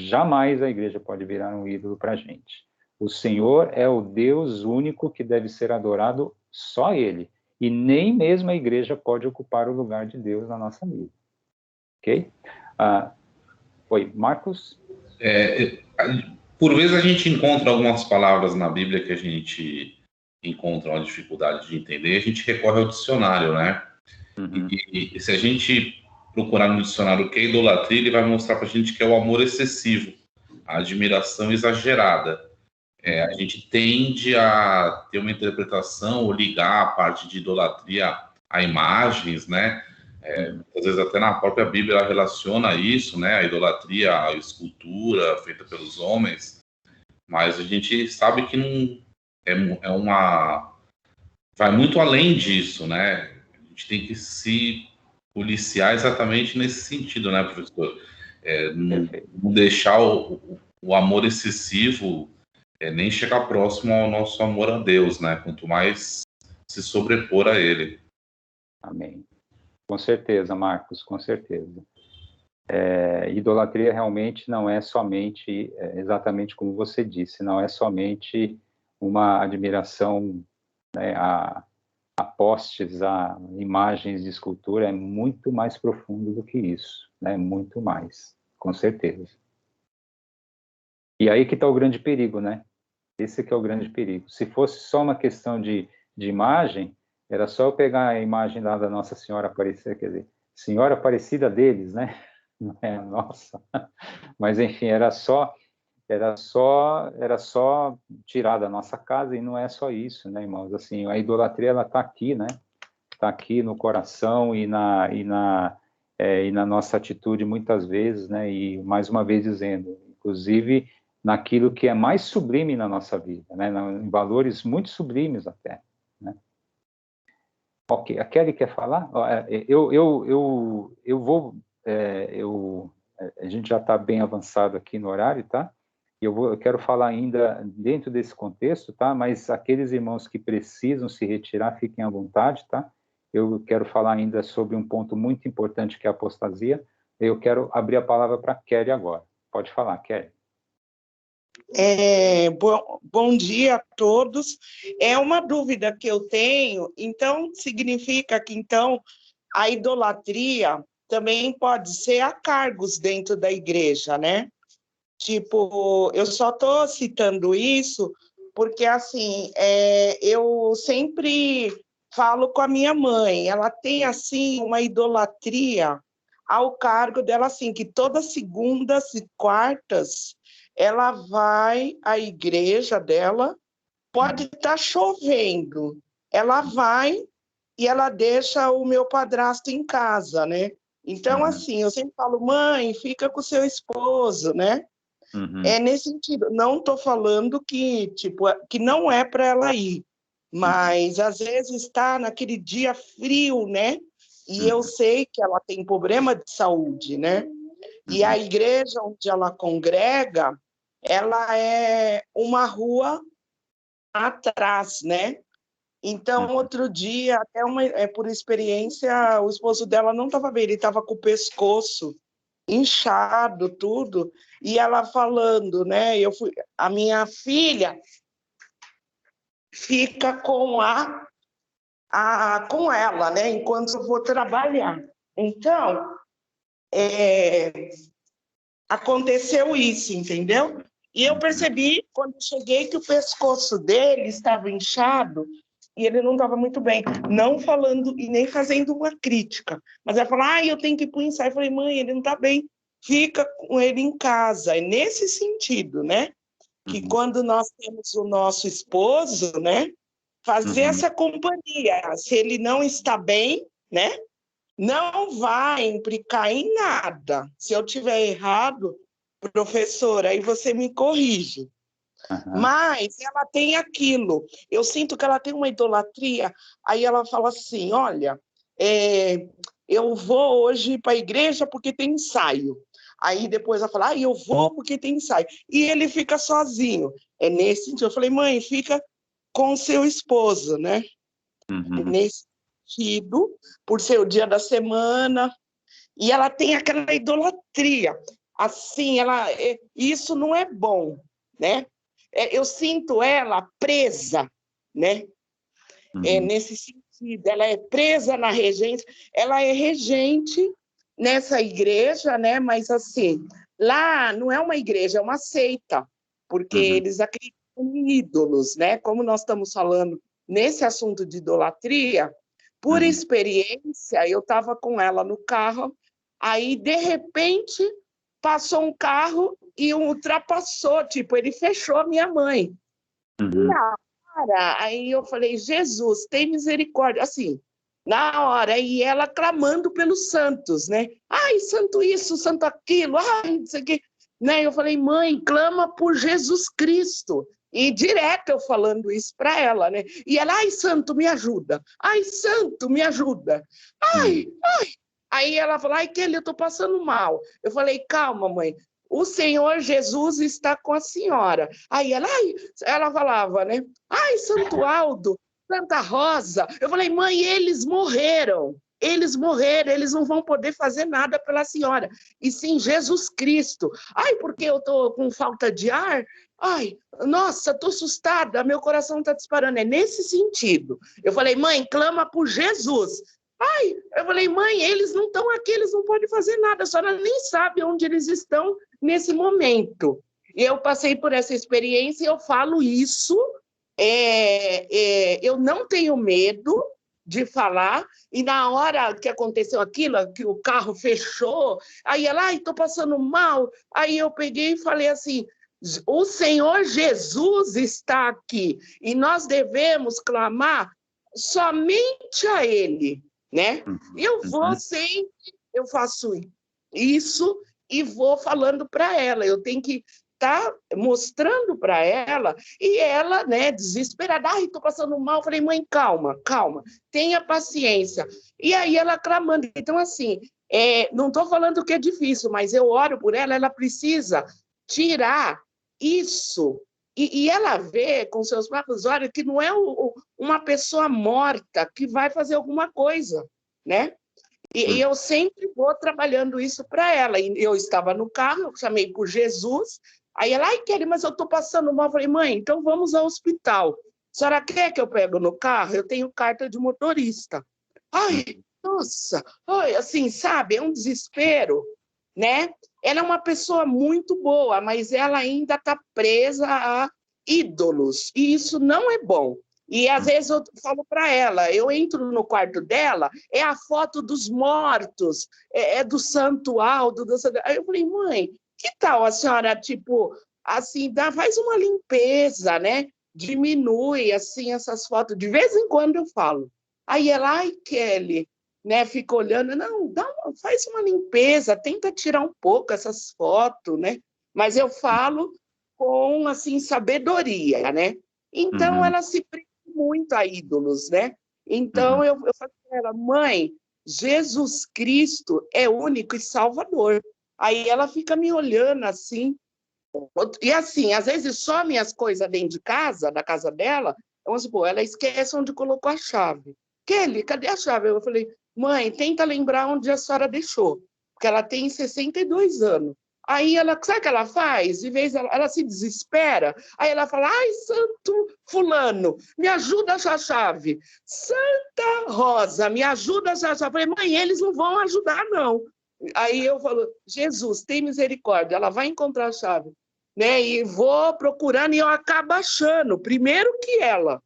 jamais a igreja pode virar um ídolo para a gente. O Senhor é o Deus único que deve ser adorado, só Ele. E nem mesmo a igreja pode ocupar o lugar de Deus na nossa vida. Ok? Oi, Marcos? Por vezes a gente encontra algumas palavras na Bíblia que a gente encontra uma dificuldade de entender, a gente recorre ao dicionário, né? E se a gente procurar no dicionário o que é idolatria, ele vai mostrar para a gente que é o amor excessivo, a admiração exagerada. A gente tende a ter uma interpretação ou ligar a parte de idolatria a imagens, né? Às vezes até na própria Bíblia ela relaciona isso, né? A idolatria, a escultura feita pelos homens, mas a gente sabe que não vai muito além disso, né? A gente tem que se policiar exatamente nesse sentido, né, professor? Não deixar o amor excessivo nem chegar próximo ao nosso amor a Deus, né? Quanto mais se sobrepor a Ele. Amém. Com certeza, Marcos, com certeza. Idolatria realmente não é somente, exatamente como você disse, não é somente uma admiração, né, a postes, a imagens de escultura, é muito mais profundo do que isso, né? Muito mais, com certeza. E aí que está o grande perigo, né? Esse que é o grande perigo. Se fosse só uma questão de imagem, era só eu pegar a imagem lá da Nossa Senhora Aparecida, quer dizer, Senhora Aparecida deles, né? Não é a nossa. Mas, enfim, era só tirar da nossa casa, e não é só isso, né, irmãos? Assim, a idolatria, ela está aqui, né? Está aqui no coração e na nossa atitude muitas vezes, né? E mais uma vez dizendo, inclusive naquilo que é mais sublime na nossa vida, né? Em valores muito sublimes até, né? Ok, a Kelly quer falar? A gente já está bem avançado aqui no horário, tá? Eu quero falar ainda dentro desse contexto, tá? Mas aqueles irmãos que precisam se retirar, fiquem à vontade, tá? Eu quero falar ainda sobre um ponto muito importante que é a apostasia. Eu quero abrir a palavra para a Kelly agora. Pode falar, Kelly. Bom dia a todos. É uma dúvida que eu tenho, então significa que então a idolatria também pode ser a cargos dentro da igreja, né? Tipo, eu só estou citando isso porque, assim, eu sempre falo com a minha mãe, ela tem, assim, uma idolatria ao cargo dela, assim, que todas segundas e quartas ela vai à igreja dela, pode estar chovendo, ela vai e ela deixa o meu padrasto em casa, né? Então, assim, eu sempre falo, mãe, fica com o seu esposo, né? É nesse sentido. Não estou falando que, tipo, que não é para ela ir, mas às vezes está naquele dia frio, né? E eu sei que ela tem problema de saúde, né? E a igreja onde ela congrega, ela é uma rua atrás, né? Então, outro dia, até por experiência, o esposo dela não estava bem, ele estava com o pescoço inchado, tudo, e ela falando, né? A minha filha fica com ela, né? Enquanto eu vou trabalhar. Então, aconteceu isso, entendeu? E eu percebi, quando cheguei, que o pescoço dele estava inchado e ele não estava muito bem. Não falando e nem fazendo uma crítica. Mas ela falou, eu tenho que ir para o ensaio. Eu falei, mãe, ele não está bem. Fica com ele em casa. É nesse sentido, né? Que quando nós temos o nosso esposo, né? Fazer essa companhia. Se ele não está bem, né? Não vai implicar em nada. Se eu tiver errado, professora, aí você me corrige. Mas ela tem aquilo. Eu sinto que ela tem uma idolatria. Aí ela fala assim, olha, eu vou hoje para a igreja porque tem ensaio. Aí depois ela fala, eu vou porque tem ensaio. E ele fica sozinho. É nesse sentido. Eu falei, mãe, fica com seu esposo, né? É nesse sentido, por ser o dia da semana. E ela tem aquela idolatria. Assim, isso não é bom, né? Eu sinto ela presa, né? Nesse sentido, ela é presa na regência. Ela é regente nessa igreja, né? Mas assim, lá não é uma igreja, é uma seita, porque eles acreditam em ídolos, né? Como nós estamos falando nesse assunto de idolatria, por experiência, eu estava com ela no carro, aí de repente passou um carro e ultrapassou, tipo, ele fechou a minha mãe. Na hora, aí eu falei, Jesus, tem misericórdia, assim, na hora, e ela clamando pelos santos, né? Ai, santo isso, santo aquilo, ai, não sei o quê. Né? Eu falei, mãe, clama por Jesus Cristo. E direto eu falando isso para ela, né? E ela, ai, santo, me ajuda. Ai, santo, me ajuda. Ai. Aí ela falou, ai, Kelly, eu estou passando mal. Eu falei, calma, mãe, o Senhor Jesus está com a senhora. Aí ela falava, né? Ai, Santo Aldo, Santa Rosa. Eu falei, mãe, eles morreram, eles não vão poder fazer nada pela senhora. E sim, Jesus Cristo. Ai, porque eu estou com falta de ar? Ai, nossa, estou assustada, meu coração está disparando. É nesse sentido. Eu falei, mãe, clama por Jesus. Ai, eu falei, mãe, eles não estão aqui, eles não podem fazer nada, a senhora nem sabe onde eles estão nesse momento. Eu passei por essa experiência e eu falo isso, eu não tenho medo de falar, e na hora que aconteceu aquilo, que o carro fechou, aí ela, ai, estou passando mal, aí eu peguei e falei assim, o Senhor Jesus está aqui, e nós devemos clamar somente a Ele, né? Eu vou sempre, eu faço isso e vou falando para ela, eu tenho que estar mostrando para ela, e ela, né, desesperada, ai, estou passando mal, eu falei, mãe, calma, tenha paciência, e aí ela clamando, então assim, não estou falando que é difícil, mas eu oro por ela, ela precisa tirar isso, e ela vê com seus próprios olhos que não é uma pessoa morta que vai fazer alguma coisa, né? E eu sempre vou trabalhando isso para ela. E eu estava no carro, eu chamei por Jesus, aí ela, ai, Kelly, mas eu estou passando mal. Eu falei, mãe, então vamos ao hospital. A senhora quer que eu pego no carro? Eu tenho carta de motorista. Ai, nossa, ai, assim, sabe, é um desespero, né? Ela é uma pessoa muito boa, mas ela ainda está presa a ídolos, e isso não é bom. E às vezes eu falo para ela, eu entro no quarto dela, é a foto dos mortos, do Santo Aldo, Aí eu falei, mãe, que tal a senhora, tipo, assim, faz uma limpeza, né? Diminui, assim, essas fotos. De vez em quando eu falo. Aí ela, ai, Kelly, né, fica olhando, não, faz uma limpeza, tenta tirar um pouco essas fotos, né? Mas eu falo com, assim, sabedoria, né? Então, ela se prende muito a ídolos, né? Então, eu falo para ela, mãe, Jesus Cristo é único e salvador. Aí ela fica me olhando assim, e assim, às vezes some as coisas dentro de casa, da casa dela, vamos supor, ela esquece onde colocou a chave. Kelly, cadê a chave? Eu falei, mãe, tenta lembrar onde a senhora deixou, porque ela tem 62 anos. Aí ela, sabe o que ela faz? De vez ela se desespera, aí ela fala, ai, santo fulano, me ajuda a achar a chave. Santa Rosa, me ajuda a achar a chave. Eu falei, mãe, eles não vão ajudar, não. Aí eu falo, Jesus, tem misericórdia, ela vai encontrar a chave, né? E vou procurando e eu acabo achando, primeiro que ela,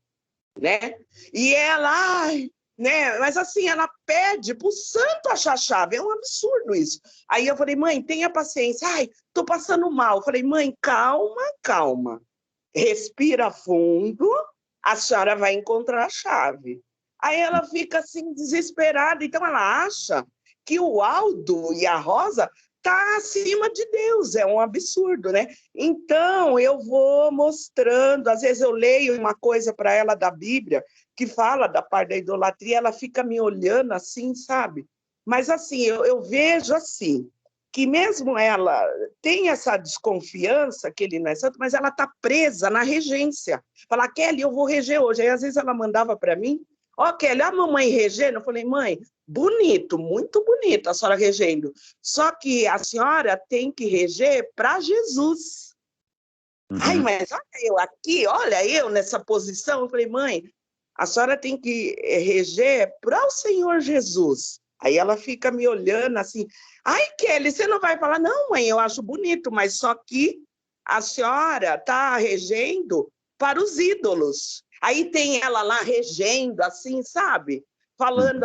né? E ela, ai, né? Mas assim, ela pede para o santo achar a chave, é um absurdo isso. Aí eu falei, mãe, tenha paciência, ai, tô passando mal. Eu falei, mãe, calma, calma, respira fundo, a senhora vai encontrar a chave. Aí ela fica assim, desesperada, então ela acha que o Aldo e a Rosa tá acima de Deus, é um absurdo, né? Então, eu vou mostrando, às vezes eu leio uma coisa para ela da Bíblia, que fala da parte da idolatria, ela fica me olhando assim, sabe? Mas assim, eu vejo assim, que mesmo ela tem essa desconfiança que ele não é santo, mas ela está presa na regência. Fala, Kelly, eu vou reger hoje. Aí às vezes ela mandava para mim, ó, Kelly, a mamãe regendo. Eu falei, mãe, bonito, muito bonito a senhora regendo. Só que a senhora tem que reger para Jesus. Ai, mas olha eu aqui, olha eu nessa posição. Eu falei, mãe, a senhora tem que reger para o Senhor Jesus. Aí ela fica me olhando assim, ai, Kelly, você não vai falar? Não, mãe, eu acho bonito, mas só que a senhora está regendo para os ídolos. Aí tem ela lá regendo, assim, sabe? Falando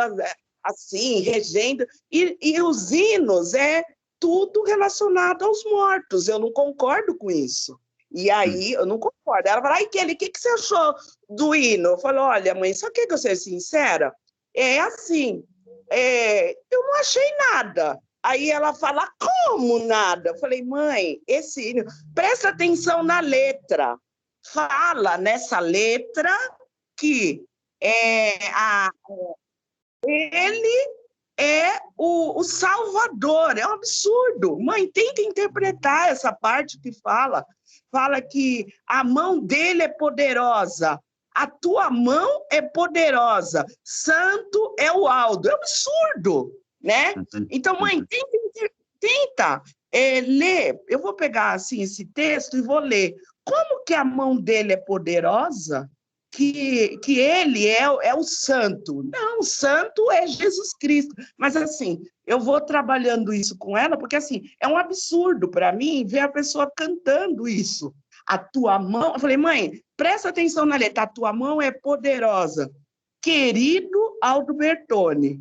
assim, regendo. E os hinos é tudo relacionado aos mortos. Eu não concordo com isso. E aí, eu não concordo. Ela fala, ai, Kelly, o que você achou do hino? Eu falo, olha, mãe, só que eu ser sincera? É assim, eu não achei nada. Aí ela fala, como nada? Eu falei, mãe, esse hino, presta atenção na letra. Fala nessa letra que ele é o Salvador. É um absurdo. Mãe, tenta interpretar essa parte que fala que a mão dele é poderosa, a tua mão é poderosa, santo é o Aldo. É um absurdo, né? Então, mãe, tenta ler. Eu vou pegar assim esse texto e vou ler. Como que a mão dele é poderosa? Que ele é o santo. Não, o santo é Jesus Cristo. Mas, assim, eu vou trabalhando isso com ela, porque, assim, é um absurdo para mim ver a pessoa cantando isso. A tua mão... Eu falei, mãe, presta atenção na letra. A tua mão é poderosa. Querido Aldo Bertoni,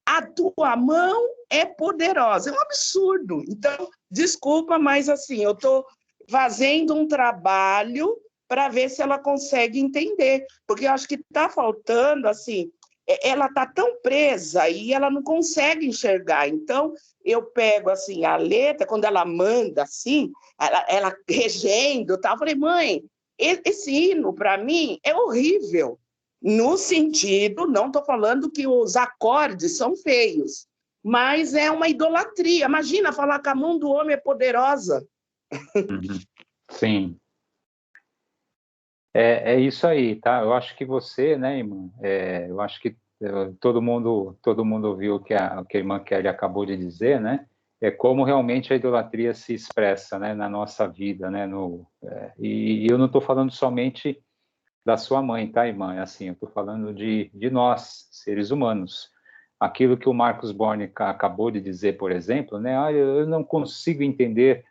a tua mão é poderosa. É um absurdo. Então, desculpa, mas, assim, eu estou fazendo um trabalho para ver se ela consegue entender, porque eu acho que está faltando, assim, ela está tão presa e ela não consegue enxergar. Então, eu pego, assim, a letra, quando ela manda, assim, ela regendo, tal. Eu falei, mãe, esse hino, para mim, é horrível, no sentido, não estou falando que os acordes são feios, mas é uma idolatria. Imagina falar que a mão do homem é poderosa. Sim. É isso aí, tá? Eu acho que você, né, irmã, eu acho que todo mundo ouviu o que a irmã Kelly acabou de dizer, né? É como realmente a idolatria se expressa, né, na nossa vida, né? E eu não estou falando somente da sua mãe, tá, irmã? É assim, eu estou falando de nós, seres humanos. Aquilo que o Marcos Borne acabou de dizer, por exemplo, né? Eu não consigo entender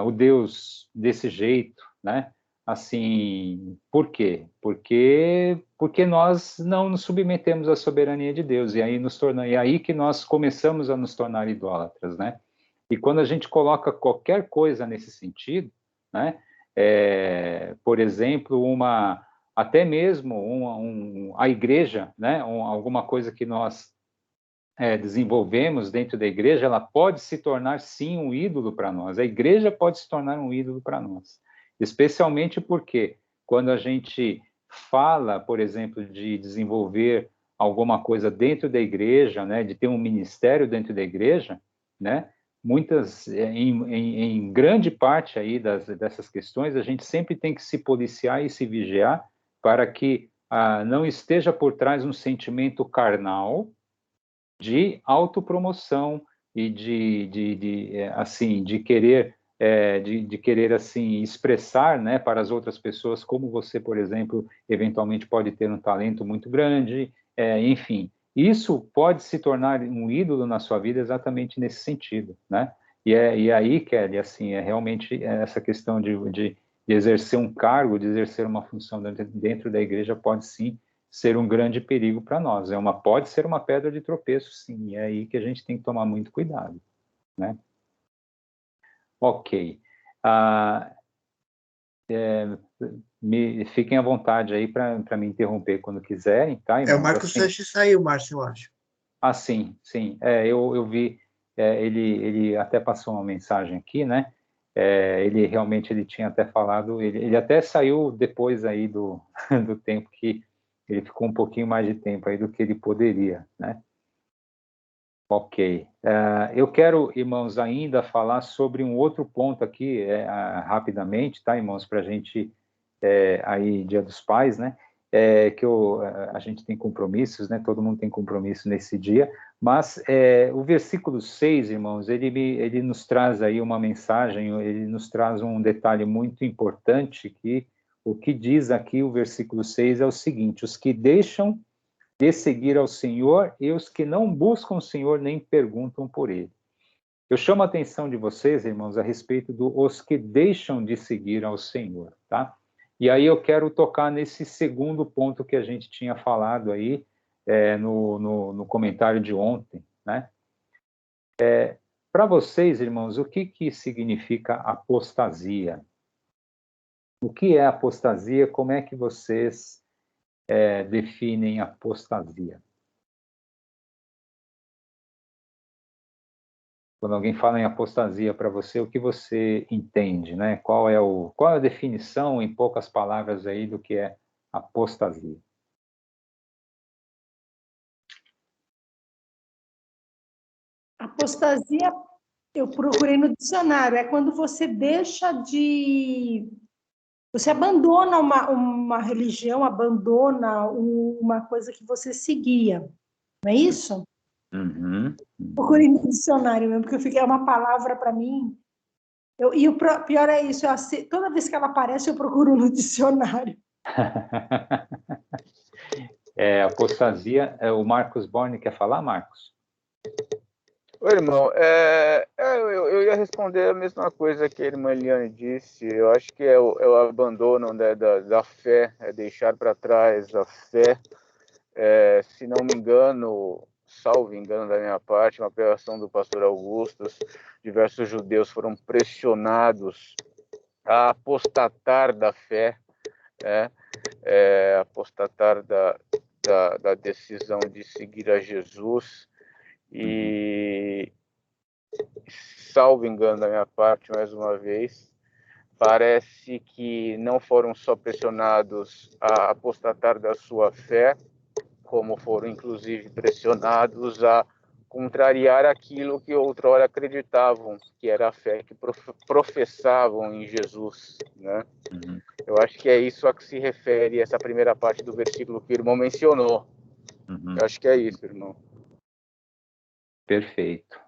o Deus desse jeito, né? Assim, por quê? Porque nós não nos submetemos à soberania de Deus, e aí que nós começamos a nos tornar idólatras, né? E quando a gente coloca qualquer coisa nesse sentido, né? Por exemplo, até mesmo a igreja, né? Alguma coisa que nós desenvolvemos dentro da igreja, ela pode se tornar sim um ídolo para nós. A igreja pode se tornar um ídolo para nós. Especialmente porque quando a gente fala, por exemplo, de desenvolver alguma coisa dentro da igreja, né, de ter um ministério dentro da igreja, né, em grande parte aí dessas questões, a gente sempre tem que se policiar e se vigiar para que não esteja por trás um sentimento carnal de autopromoção e de querer assim expressar, né, para as outras pessoas como você, por exemplo, eventualmente pode ter um talento muito grande, enfim. isso pode se tornar um ídolo na sua vida exatamente nesse sentido, né? E aí, Kelly, assim, é realmente essa questão de exercer um cargo, de exercer uma função dentro da igreja pode sim ser um grande perigo para nós. Pode ser uma pedra de tropeço, sim, e é aí que a gente tem que tomar muito cuidado, né? Ok. Fiquem à vontade aí para me interromper quando quiserem, tá, irmãos? O Marcos assim, Sanches saiu, Márcio, eu acho. Sim. Eu vi, ele até passou uma mensagem aqui, né? Ele tinha até falado, ele até saiu depois aí do tempo que ele ficou um pouquinho mais de tempo aí do que ele poderia, né? Ok. Eu quero, irmãos, ainda falar sobre um outro ponto aqui, rapidamente, tá, irmãos, para a gente, aí, Dia dos Pais, né, a gente tem compromissos, né, todo mundo tem compromisso nesse dia, mas o versículo 6, irmãos, ele nos traz aí uma mensagem, ele nos traz um detalhe muito importante, que o que diz aqui o versículo 6 é o seguinte: os que deixam de seguir ao Senhor e os que não buscam o Senhor nem perguntam por ele. Eu chamo a atenção de vocês, irmãos, a respeito dos que deixam de seguir ao Senhor, tá? E aí eu quero tocar nesse segundo ponto que a gente tinha falado aí no comentário de ontem, né? Para vocês, irmãos, o que significa apostasia? O que é apostasia? Como é que vocês definem apostasia? Quando alguém fala em apostasia para você, o que você entende, né? Qual é a definição, em poucas palavras, aí, do que é apostasia? Apostasia, eu procurei no dicionário, é quando você deixa de... Você abandona uma religião, abandona uma coisa que você seguia, não é isso? Uhum. Procurei no dicionário mesmo, porque é uma palavra para mim. E o pior é isso, toda vez que ela aparece, eu procuro no dicionário. Apostasia, o Marcos Borne quer falar, Marcos? Oi, irmão, eu ia responder a mesma coisa que a irmã Eliane disse. Eu acho que é o abandono, né, da fé, é deixar para trás a fé. Se não me engano, salvo engano da minha parte, uma pregação do pastor Augustus, diversos judeus foram pressionados a apostatar da fé, apostatar da decisão de seguir a Jesus. E, salvo engano da minha parte, mais uma vez, parece que não foram só pressionados a apostatar da sua fé, como foram inclusive pressionados a contrariar aquilo que outrora acreditavam, que era a fé que professavam em Jesus, né? Uhum. Eu acho que é isso a que se refere essa primeira parte do versículo que o irmão mencionou. Uhum. Eu acho que é isso, irmão. Perfeito.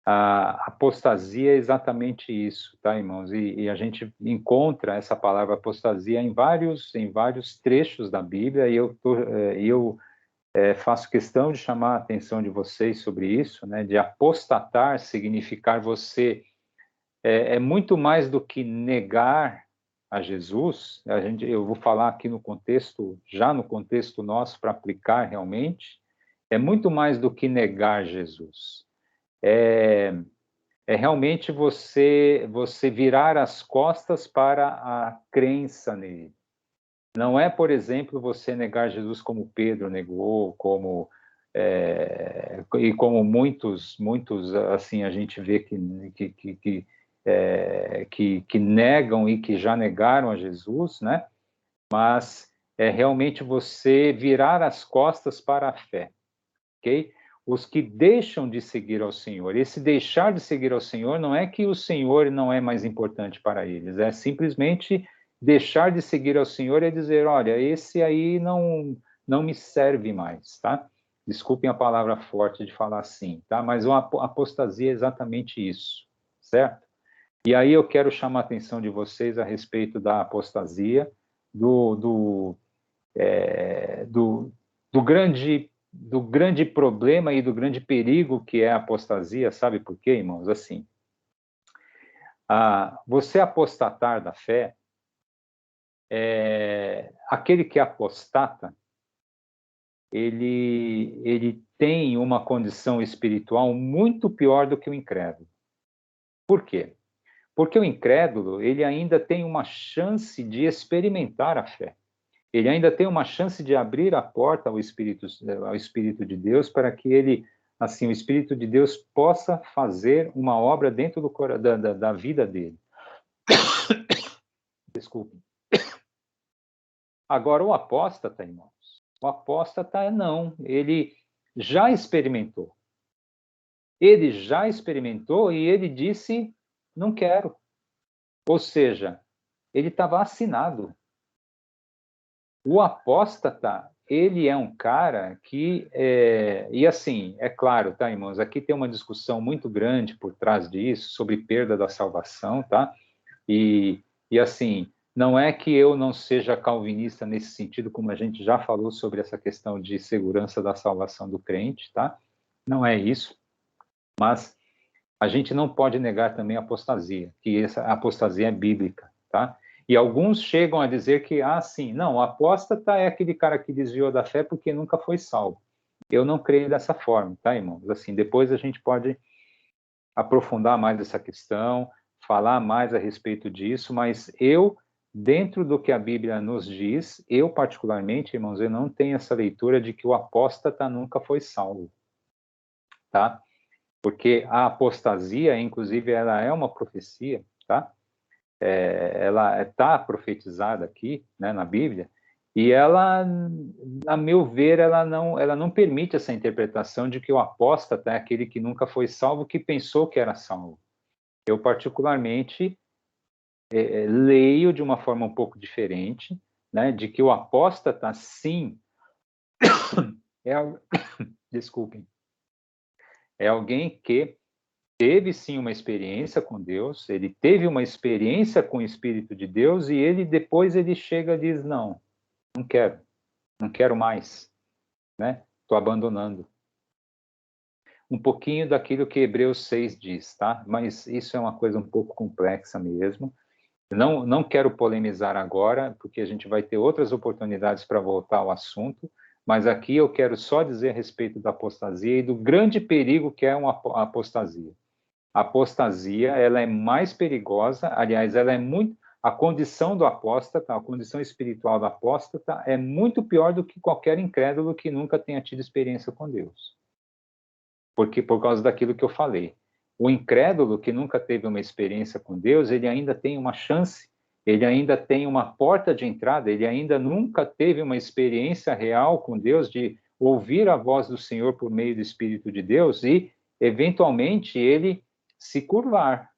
A apostasia é exatamente isso, tá, irmãos? E a gente encontra essa palavra apostasia em vários trechos da Bíblia, e eu faço questão de chamar a atenção de vocês sobre isso, né? De apostatar significar você muito mais do que negar a Jesus. Eu vou falar aqui no contexto nosso para aplicar realmente. É muito mais do que negar Jesus. É realmente você virar as costas para a crença nele. Não é, por exemplo, você negar Jesus como Pedro negou, e como muitos assim a gente vê que negam e que já negaram a Jesus, né? Mas é realmente você virar as costas para a fé, ok? Os que deixam de seguir ao Senhor. Esse deixar de seguir ao Senhor não é que o Senhor não é mais importante para eles, é simplesmente deixar de seguir ao Senhor é dizer, olha, esse aí não me serve mais, tá? Desculpem a palavra forte de falar assim, tá? Mas uma apostasia é exatamente isso, certo? E aí eu quero chamar a atenção de vocês a respeito da apostasia, do grande do grande problema e do grande perigo que é a apostasia. Sabe por quê, irmãos? Assim, você apostatar da fé, aquele que apostata, ele tem uma condição espiritual muito pior do que o incrédulo. Por quê? Porque o incrédulo, ele ainda tem uma chance de experimentar a fé. Ele ainda tem uma chance de abrir a porta ao Espírito de Deus para que ele, assim, o Espírito de Deus possa fazer uma obra dentro da vida dele. Desculpe. Agora, o apóstata, irmãos, o apóstata não, ele já experimentou. Ele já experimentou e ele disse, não quero. Ou seja, ele está vacinado. O apóstata, ele é um cara que, e assim, é claro, tá, irmãos, aqui tem uma discussão muito grande por trás disso, sobre perda da salvação, tá? E assim, não é que eu não seja calvinista nesse sentido, como a gente já falou sobre essa questão de segurança da salvação do crente, tá? Não é isso, mas a gente não pode negar também a apostasia, que essa apostasia é bíblica, tá? E alguns chegam a dizer que, sim, não, o apóstata é aquele cara que desviou da fé porque nunca foi salvo. Eu não creio dessa forma, tá, irmãos? Assim, depois a gente pode aprofundar mais essa questão, falar mais a respeito disso, mas eu, dentro do que a Bíblia nos diz, eu particularmente, irmãos, eu não tenho essa leitura de que o apóstata nunca foi salvo, tá? Porque a apostasia, inclusive, ela é uma profecia, tá? Ela está profetizada aqui, né, na Bíblia, e ela, a meu ver, ela não permite essa interpretação de que o apóstata é aquele que nunca foi salvo, que pensou que era salvo. Eu, particularmente, leio de uma forma um pouco diferente, né, de que o apóstata, sim, desculpem, é alguém que teve sim uma experiência com Deus, ele teve uma experiência com o Espírito de Deus e ele depois ele chega e diz, não quero mais, né? Estou abandonando. Um pouquinho daquilo que Hebreus 6 diz, tá? Mas isso é uma coisa um pouco complexa mesmo. Não quero polemizar agora, porque a gente vai ter outras oportunidades para voltar ao assunto, mas aqui eu quero só dizer a respeito da apostasia e do grande perigo que é uma apostasia. A apostasia, ela é mais perigosa, aliás, ela é muito... A condição do apóstata, a condição espiritual do apóstata é muito pior do que qualquer incrédulo que nunca tenha tido experiência com Deus. Porque por causa daquilo que eu falei. O incrédulo que nunca teve uma experiência com Deus, ele ainda tem uma chance, ele ainda tem uma porta de entrada, ele ainda nunca teve uma experiência real com Deus de ouvir a voz do Senhor por meio do Espírito de Deus e, eventualmente, ele se curvar.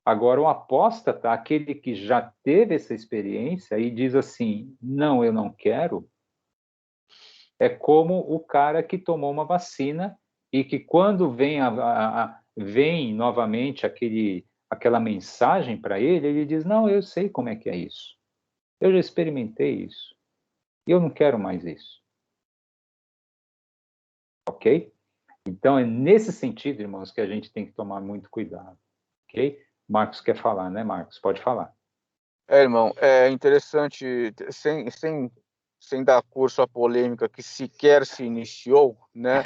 Agora, o apóstata, aquele que já teve essa experiência e diz assim, não, eu não quero, é como o cara que tomou uma vacina e que quando vem novamente aquela mensagem para ele, ele diz, não, eu sei como é que é isso. Eu já experimentei isso. E eu não quero mais isso. Ok? Então, é nesse sentido, irmãos, que a gente tem que tomar muito cuidado. Ok? Marcos quer falar, né, Marcos? Pode falar. Irmão, é interessante, sem dar curso à polêmica que sequer se iniciou, né?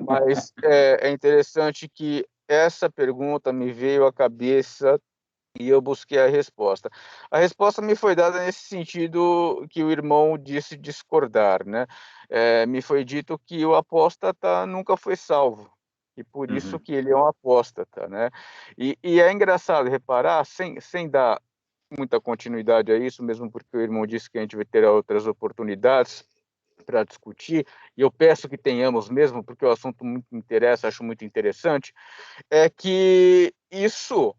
Mas é interessante que essa pergunta me veio à cabeça e eu busquei a resposta. A resposta me foi dada nesse sentido que o irmão disse discordar, né? Me foi dito que o apóstata nunca foi salvo, e por isso que ele é um apóstata, né? E é engraçado reparar, sem dar muita continuidade a isso, mesmo porque o irmão disse que a gente vai ter outras oportunidades para discutir, e eu peço que tenhamos mesmo, porque o assunto muito me interessa, acho muito interessante, é que isso,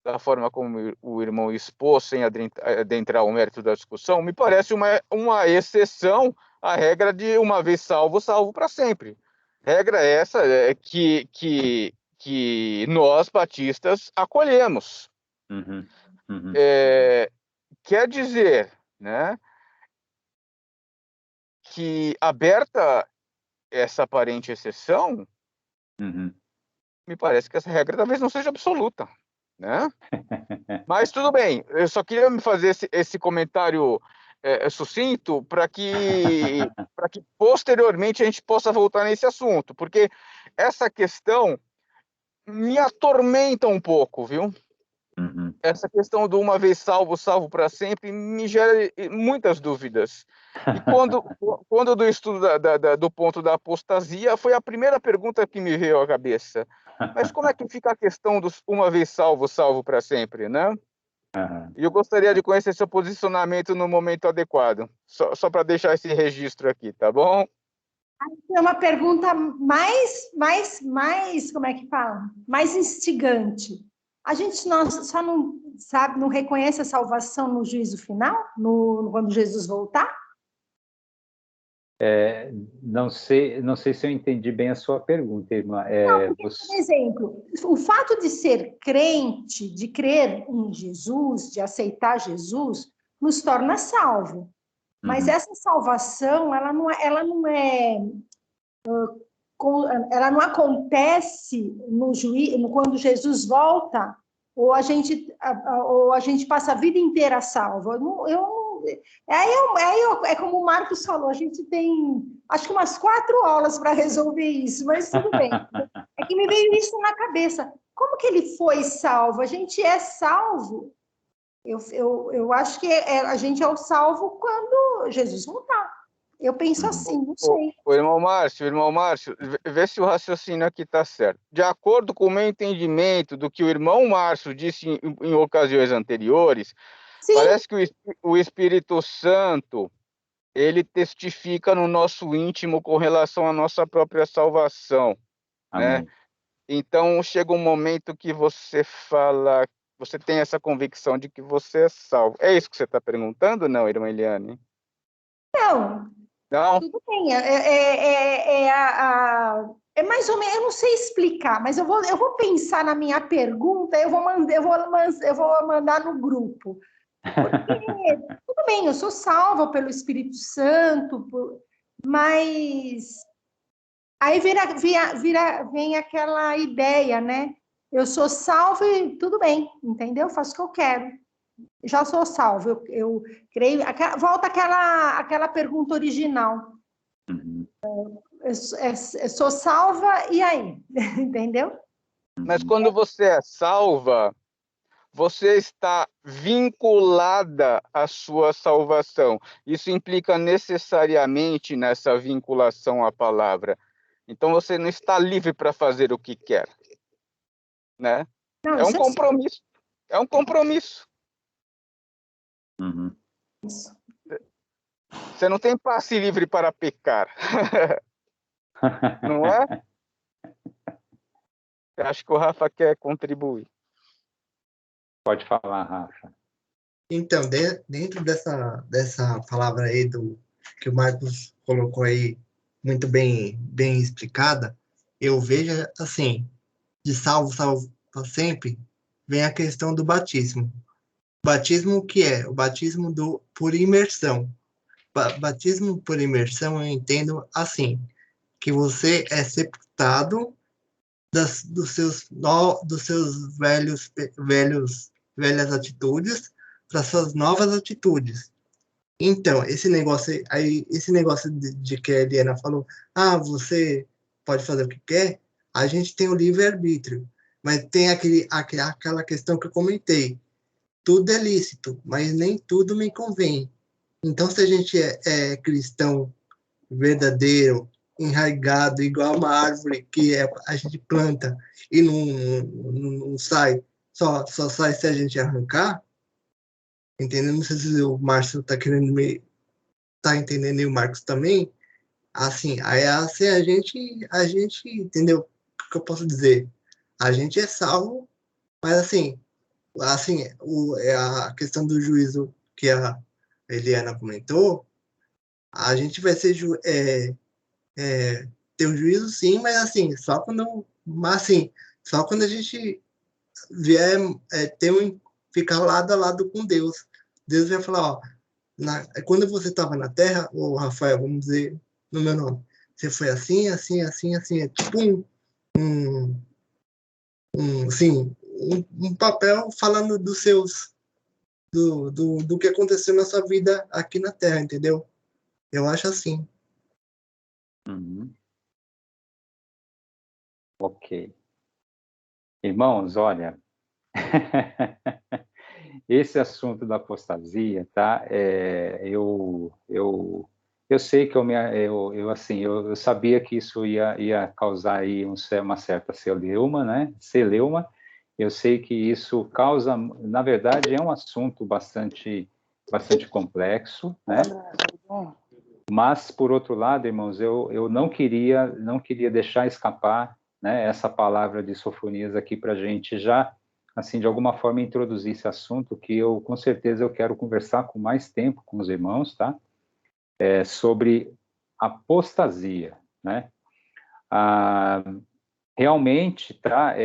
da forma como o irmão expôs, sem adentrar o mérito da discussão, me parece uma exceção à regra de uma vez salvo, salvo para sempre. Regra essa que nós, batistas, acolhemos. Quer dizer, né, que aberta essa aparente exceção, me parece que essa regra talvez não seja absoluta, né? Mas tudo bem, eu só queria me fazer esse comentário sucinto para que posteriormente a gente possa voltar nesse assunto, porque essa questão me atormenta um pouco, viu? Essa questão do uma vez salvo, salvo para sempre, me gera muitas dúvidas. E quando do estudo do ponto da apostasia, foi a primeira pergunta que me veio à cabeça. Mas como é que fica a questão dos uma vez salvo, salvo para sempre, né? E eu gostaria de conhecer seu posicionamento no momento adequado, só para deixar esse registro aqui, tá bom? É uma pergunta mais, como é que fala? Mais instigante. A gente só não sabe, não reconhece a salvação no juízo final, quando Jesus voltar? Não sei se eu entendi bem a sua pergunta, irmã. Por exemplo, o fato de ser crente, de crer em Jesus, de aceitar Jesus, nos torna salvo. Mas essa salvação, ela não acontece quando Jesus volta, ou a gente passa a vida inteira salvo. É como o Marcos falou, a gente tem, acho que umas 4 aulas para resolver isso, mas tudo bem. É que me veio isso na cabeça. Como que ele foi salvo? A gente é salvo. Eu acho que a gente é o salvo quando Jesus voltar. Eu penso assim, não sei. O irmão Márcio, vê se o raciocínio aqui está certo. De acordo com o meu entendimento do que o irmão Márcio disse em ocasiões anteriores, sim, parece que o Espírito Santo, ele testifica no nosso íntimo com relação à nossa própria salvação, né? Então, chega um momento que você fala, você tem essa convicção de que você é salvo. É isso que você está perguntando, não, irmã Eliane? Não. Tudo bem. É mais ou menos, eu não sei explicar, mas eu vou pensar na minha pergunta, eu vou mandar no grupo. Porque, tudo bem, eu sou salva pelo Espírito Santo, mas aí vem aquela ideia, né? Eu sou salva e tudo bem, entendeu? Faço o que eu quero. Já sou salvo, eu creio. Volta aquela pergunta original. Eu sou salva, e aí? Entendeu? Mas quando você é salva, você está vinculada à sua salvação. Isso implica necessariamente nessa vinculação à palavra. Então você não está livre para fazer o que quer, né? Não, é um compromisso. É um compromisso. Você não tem passe livre para pecar. Não é? Eu acho que o Rafa quer contribuir. Pode falar, Rafa. Então, dentro dessa palavra aí que o Marcos colocou aí, muito bem explicada, eu vejo assim, de salvo para sempre, vem a questão do batismo. Batismo que é? O batismo por imersão. Batismo por imersão eu entendo assim, que você é sepultado dos seus velhas atitudes para suas novas atitudes. Então, esse negócio de que a Eliana falou, você pode fazer o que quer, a gente tem o livre-arbítrio, mas tem aquela questão que eu comentei, tudo é lícito, mas nem tudo me convém. Então, se a gente é cristão verdadeiro, enraizado, igual uma árvore que a gente planta e não sai, só sai se a gente arrancar, entendeu? Não sei se o Márcio está querendo tá entendendo, e o Marcos também. Assim, assim a gente, entendeu? O que eu posso dizer? A gente é salvo, mas assim a questão do juízo que a Eliana comentou, a gente vai ser ter um juízo, sim, mas assim, só quando a gente vier ficar lado a lado com Deus. Deus vai falar, quando você estava na Terra, Rafael, vamos dizer no meu nome, você foi assim, assim, assim, assim. É tipo assim, um papel falando dos seus, do que aconteceu na sua vida aqui na Terra, entendeu? Eu acho assim. Uhum. Ok. Irmãos, olha, esse assunto da apostasia, tá? Eu sei que eu sabia que isso ia causar aí uma certa celeuma, né? Celeuma. Eu sei que isso causa, na verdade, é um assunto bastante complexo, né? Mas, por outro lado, irmãos, eu não queria deixar escapar, né, essa palavra de Sofonias aqui para a gente já, assim, de alguma forma introduzir esse assunto que com certeza, eu quero conversar com mais tempo com os irmãos, tá? Sobre apostasia, né? Realmente, tá?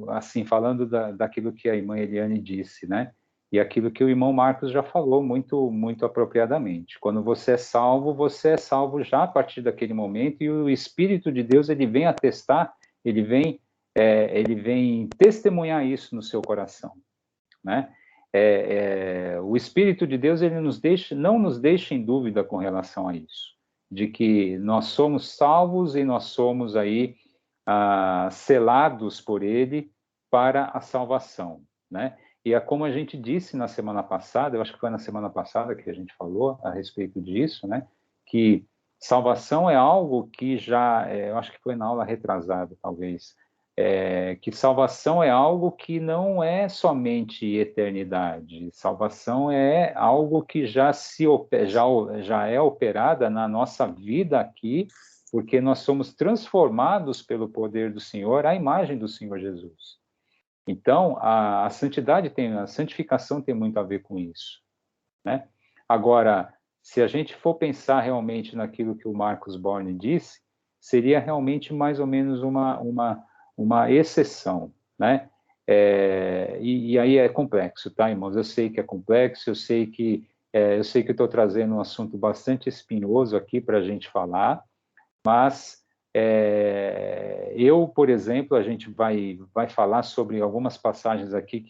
Assim, falando daquilo que a irmã Eliane disse, né? E aquilo que o irmão Marcos já falou muito apropriadamente. Quando você é salvo já a partir daquele momento, e o Espírito de Deus, ele vem atestar, ele vem testemunhar isso no seu coração, né? O Espírito de Deus, ele não nos deixa em dúvida com relação a isso, de que nós somos salvos e nós somos aí selados por ele para a salvação, né? E é como a gente disse na semana passada, eu acho que foi na semana passada que a gente falou a respeito disso, né? Que salvação é algo que eu acho que foi na aula retrasada, talvez, que salvação é algo que não é somente eternidade. Salvação é algo que já é operada na nossa vida aqui, porque nós somos transformados pelo poder do Senhor à imagem do Senhor Jesus. Então, a santificação tem muito a ver com isso, né? Agora, se a gente for pensar realmente naquilo que o Marcos Borne disse, seria realmente mais ou menos uma exceção, né? E aí é complexo, tá, irmãos? Eu sei que é complexo, eu sei que eu estou trazendo um assunto bastante espinhoso aqui para a gente falar, mas por exemplo, a gente vai falar sobre algumas passagens aqui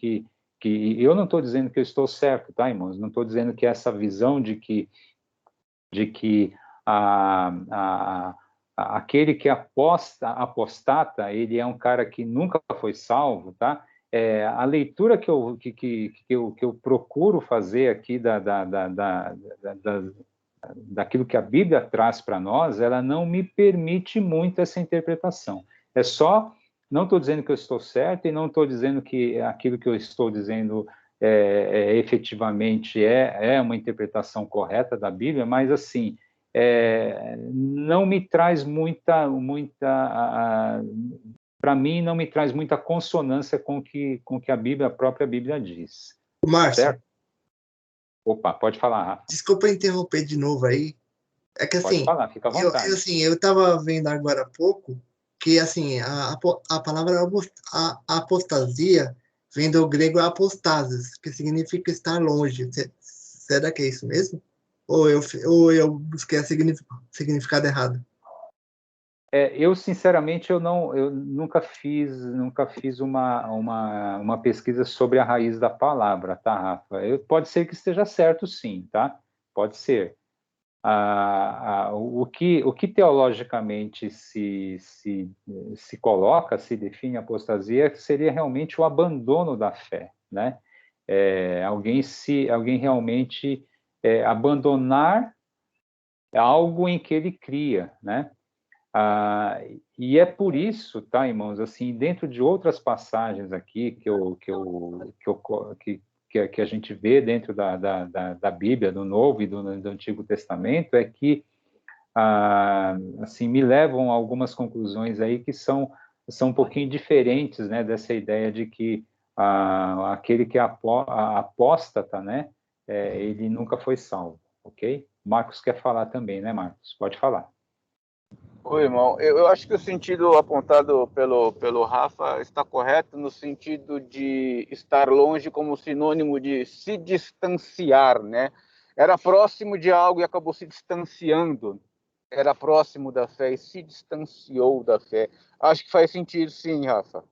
que eu não estou dizendo que eu estou certo, tá, irmãos? Não estou dizendo que essa visão de que aquele que apostata, ele é um cara que nunca foi salvo, tá? A leitura que eu procuro fazer aqui daquilo que a Bíblia traz para nós, ela não me permite muito essa interpretação. Não estou dizendo que eu estou certo e não estou dizendo que aquilo que eu estou dizendo efetivamente é uma interpretação correta da Bíblia, mas assim, não me traz para mim, não me traz muita consonância com o que a própria Bíblia diz. Márcio, certo? Opa, pode falar, Rafa. Desculpa interromper de novo aí. É que Pode assim, falar, fica à vontade. eu estava vendo agora há pouco que assim a palavra apostasia vem do grego apostasis, que significa estar longe. Será que é isso mesmo? Ou eu busquei o significado errado? Eu sinceramente eu nunca fiz uma pesquisa sobre a raiz da palavra, tá, Rafa? Pode ser que esteja certo, sim, tá? Pode ser. O que teologicamente se coloca, se define apostasia, seria realmente o abandono da fé, né? Alguém realmente abandonar algo em que ele cria, né? E é por isso, tá, irmãos, assim, dentro de outras passagens aqui que a gente vê dentro da Bíblia, do Novo e do Antigo Testamento, é que assim, me levam a algumas conclusões aí que são um pouquinho diferentes, né, dessa ideia de que aquele que apóstata, né, ele nunca foi salvo, ok? Marcos quer falar também, né, Marcos? Pode falar. Oi, irmão. Eu acho que o sentido apontado pelo Rafa está correto no sentido de estar longe como sinônimo de se distanciar, né? Era próximo de algo e acabou se distanciando. era próximo da fé e se distanciou da fé. Acho que faz sentido, sim, Rafa.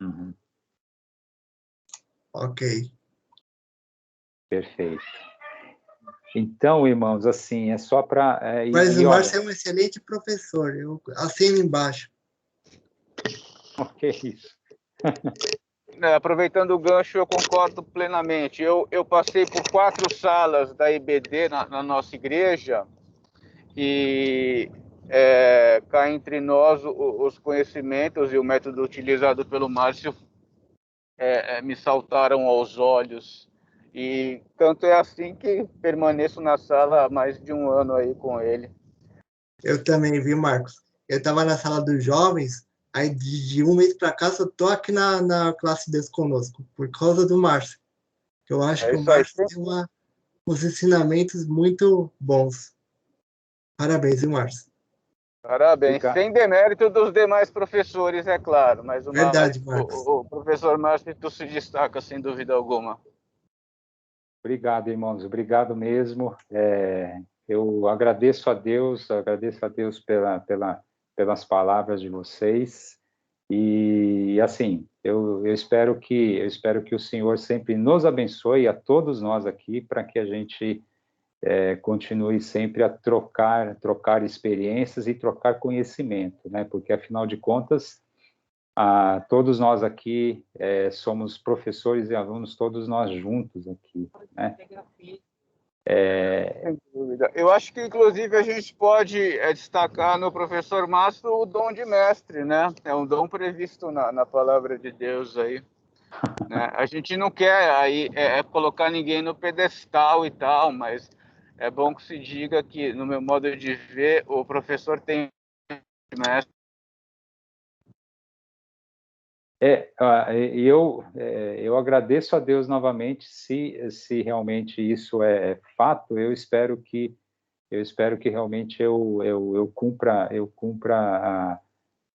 Uhum. Ok. Perfeito. Então, irmãos, assim, é só para... Mas o Márcio olha, é um excelente professor, eu assino embaixo. que isso. Aproveitando o gancho, eu concordo plenamente. Eu passei por 4 salas da IBD na nossa igreja e cá entre nós os conhecimentos e o método utilizado pelo Márcio me saltaram aos olhos. E tanto é assim que permaneço na sala há mais de um ano aí com ele. Eu também, viu, Marcos? Eu estava na sala dos jovens, aí de um mês para cá, eu tô aqui na classe Deus Conosco, por causa do Márcio. Eu acho É que o isso aí. Márcio tem uns ensinamentos muito bons. Parabéns, viu, Márcio? Parabéns. Obrigado. Sem demérito dos demais professores, é claro, mas Verdade, Marcos. o professor Márcio se destaca, sem dúvida alguma. Obrigado, irmãos. Obrigado mesmo. Eu agradeço a Deus pelas palavras de vocês. E assim, eu espero que o Senhor sempre nos abençoe a todos nós aqui, para que a gente continue sempre a trocar experiências e trocar conhecimento, né? Porque afinal de contas, todos nós aqui somos professores e alunos, todos nós juntos aqui, né? Sem dúvida. Eu acho que, inclusive, a gente pode destacar no professor Márcio o dom de mestre, né? É um dom previsto na palavra de Deus aí. Né? A gente não quer aí colocar ninguém no pedestal e tal, mas é bom que se diga que, no meu modo de ver, o professor tem mestre. Eu agradeço a Deus novamente, se realmente isso é fato. Eu espero que realmente eu cumpra,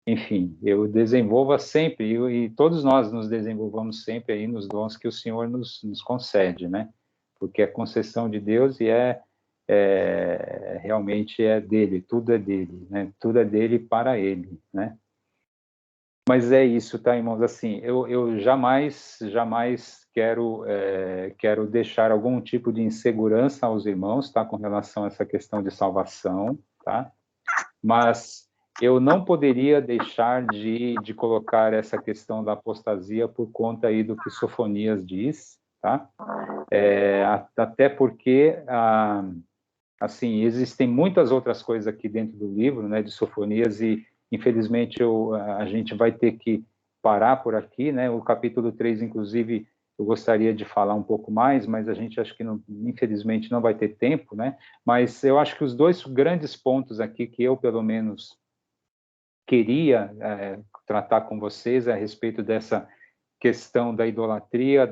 enfim, eu desenvolva sempre, e todos nós nos desenvolvamos sempre aí nos dons que o Senhor nos concede, né? Porque é concessão de Deus e realmente é dele, tudo é dele, né? Tudo é dele para ele, né? Mas é isso, tá, irmãos? Assim, eu jamais quero deixar algum tipo de insegurança aos irmãos, tá, com relação a essa questão de salvação, tá? Mas eu não poderia deixar de colocar essa questão da apostasia por conta aí do que Sofonias diz, tá? Até porque, assim, existem muitas outras coisas aqui dentro do livro, né, de Sofonias, e infelizmente a gente vai ter que parar por aqui, né? O capítulo 3, inclusive, eu gostaria de falar um pouco mais, mas a gente acho que, infelizmente, não vai ter tempo, né? Mas eu acho que os dois grandes pontos aqui que eu, pelo menos, queria tratar com vocês a respeito dessa questão da idolatria,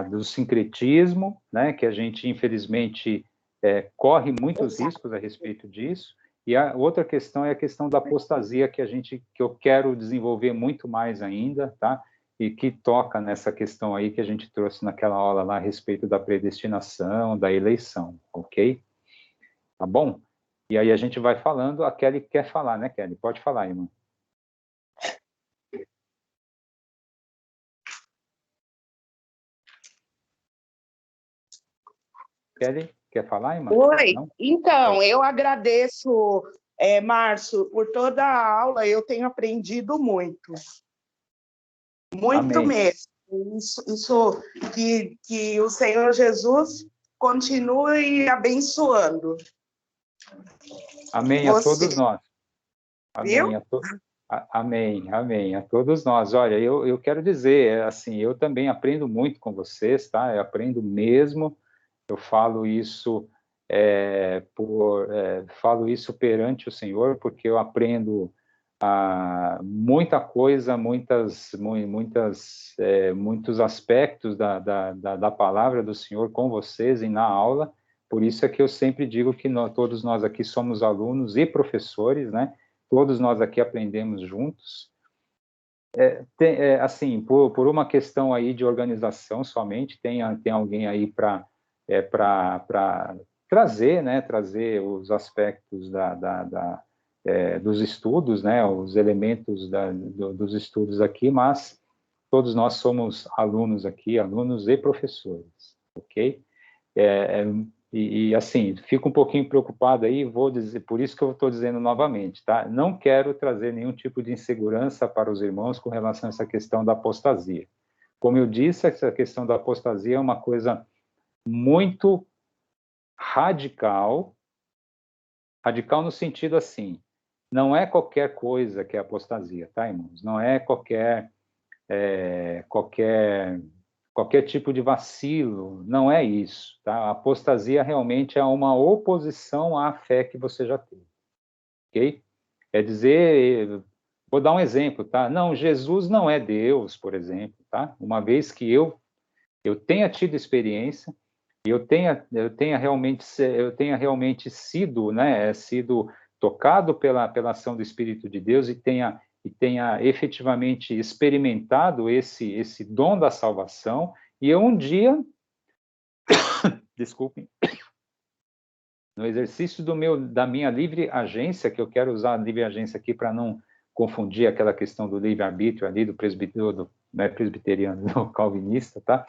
do sincretismo, né, que a gente, infelizmente, corre muitos riscos a respeito disso, e a outra questão é a questão da apostasia, que eu quero desenvolver muito mais ainda, tá? E que toca nessa questão aí que a gente trouxe naquela aula lá a respeito da predestinação, da eleição, ok? Tá bom? E aí a gente vai falando, a Kelly quer falar, né, Kelly? Pode falar, irmã. Kelly, quer falar, irmã? Oi, Não? então, eu agradeço, Márcio, por toda a aula, eu tenho aprendido muito. Muito Amém. mesmo. Isso que o Senhor Jesus continue abençoando. Amém a Você, todos nós. viu? Amém amém, amém a todos nós. Olha, eu quero dizer, assim, eu também aprendo muito com vocês, tá? Eu aprendo mesmo. Eu falo isso falo isso perante o Senhor, porque eu aprendo muita coisa, muitos aspectos da palavra do Senhor com vocês e na aula. Por isso é que eu sempre digo que todos nós aqui somos alunos e professores, né? Todos nós aqui aprendemos juntos. Assim, por uma questão aí de organização somente, tem alguém aí para trazer, né, trazer os aspectos dos estudos, né, os elementos dos estudos aqui, mas todos nós somos alunos aqui, alunos e professores, ok? Assim, fico um pouquinho preocupado aí, vou dizer, por isso que eu estou dizendo novamente, tá? Não quero trazer nenhum tipo de insegurança para os irmãos com relação a essa questão da apostasia. Como eu disse, essa questão da apostasia é uma coisa muito radical no sentido assim, não é qualquer coisa que é apostasia, tá, irmãos? Não é qualquer tipo de vacilo, não é isso, tá? A apostasia realmente é uma oposição à fé que você já teve, ok? É dizer, vou dar um exemplo, tá? Não, Jesus não é Deus, por exemplo, tá? Uma vez que eu tenha tido experiência, eu tenha realmente sido, né, sido tocado pela ação do Espírito de Deus e tenha efetivamente experimentado esse dom da salvação, e eu um dia, desculpem, no exercício da minha livre agência, que eu quero usar a livre agência aqui para não confundir aquela questão do livre-arbítrio ali, do presbiteriano, do calvinista, tá?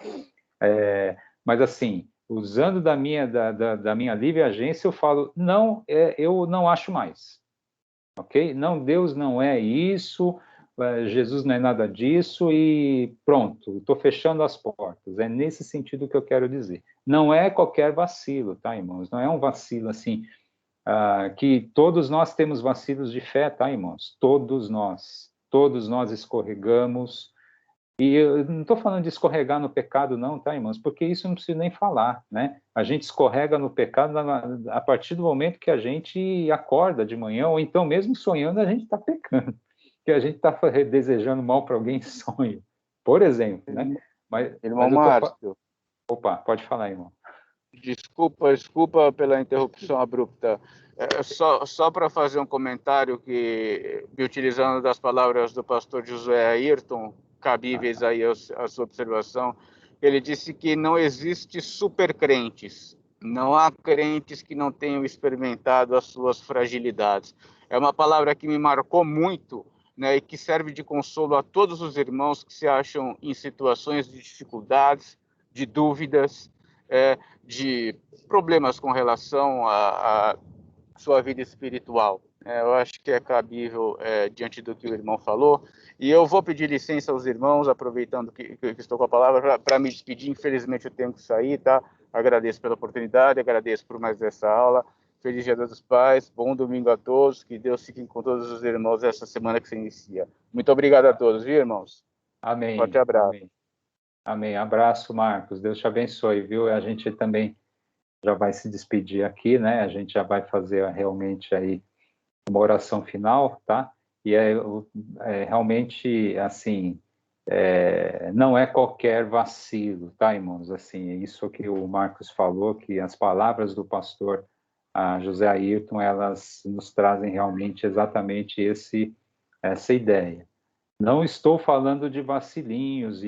Mas assim, usando da minha livre agência, eu falo, não, eu não acho mais, ok? Não, Deus não é isso, Jesus não é nada disso e pronto, estou fechando as portas. É nesse sentido que eu quero dizer. Não é qualquer vacilo, tá, irmãos? Não é um vacilo assim, que todos nós temos vacilos de fé, tá, irmãos? Todos nós escorregamos. E eu não estou falando de escorregar no pecado, não, tá, irmãos? Porque isso não precisa nem falar, né? A gente escorrega no pecado a partir do momento que a gente acorda de manhã, ou então mesmo sonhando, a gente está pecando, que a gente está desejando mal para alguém em sonho, por exemplo, né? Irmão Márcio. Opa, pode falar, irmão. Desculpa pela interrupção abrupta. Só para fazer um comentário que, utilizando das palavras do pastor Josué Ayrton, cabíveis aí a sua observação, ele disse que não existe supercrentes, não há crentes que não tenham experimentado as suas fragilidades. É uma palavra que me marcou muito, né, e que serve de consolo a todos os irmãos que se acham em situações de dificuldades, de dúvidas, de problemas com relação à sua vida espiritual. Eu acho que é cabível diante do que o irmão falou. E eu vou pedir licença aos irmãos, aproveitando que estou com a palavra, para me despedir. Infelizmente eu tenho que sair, tá? Agradeço pela oportunidade, agradeço por mais essa aula. Feliz Dia dos Pais, bom domingo a todos, que Deus fique com todos os irmãos essa semana que se inicia. Muito obrigado a todos, viu, irmãos? Amém. Forte abraço. Amém. Amém. Abraço, Marcos. Deus te abençoe, viu? A gente também já vai se despedir aqui, né? A gente já vai fazer realmente aí uma oração final, tá? E realmente, assim, não é qualquer vacilo, tá, irmãos? Assim, isso que o Marcos falou, que as palavras do pastor José Ayrton, elas nos trazem realmente exatamente essa ideia. Não estou falando de vacilinhos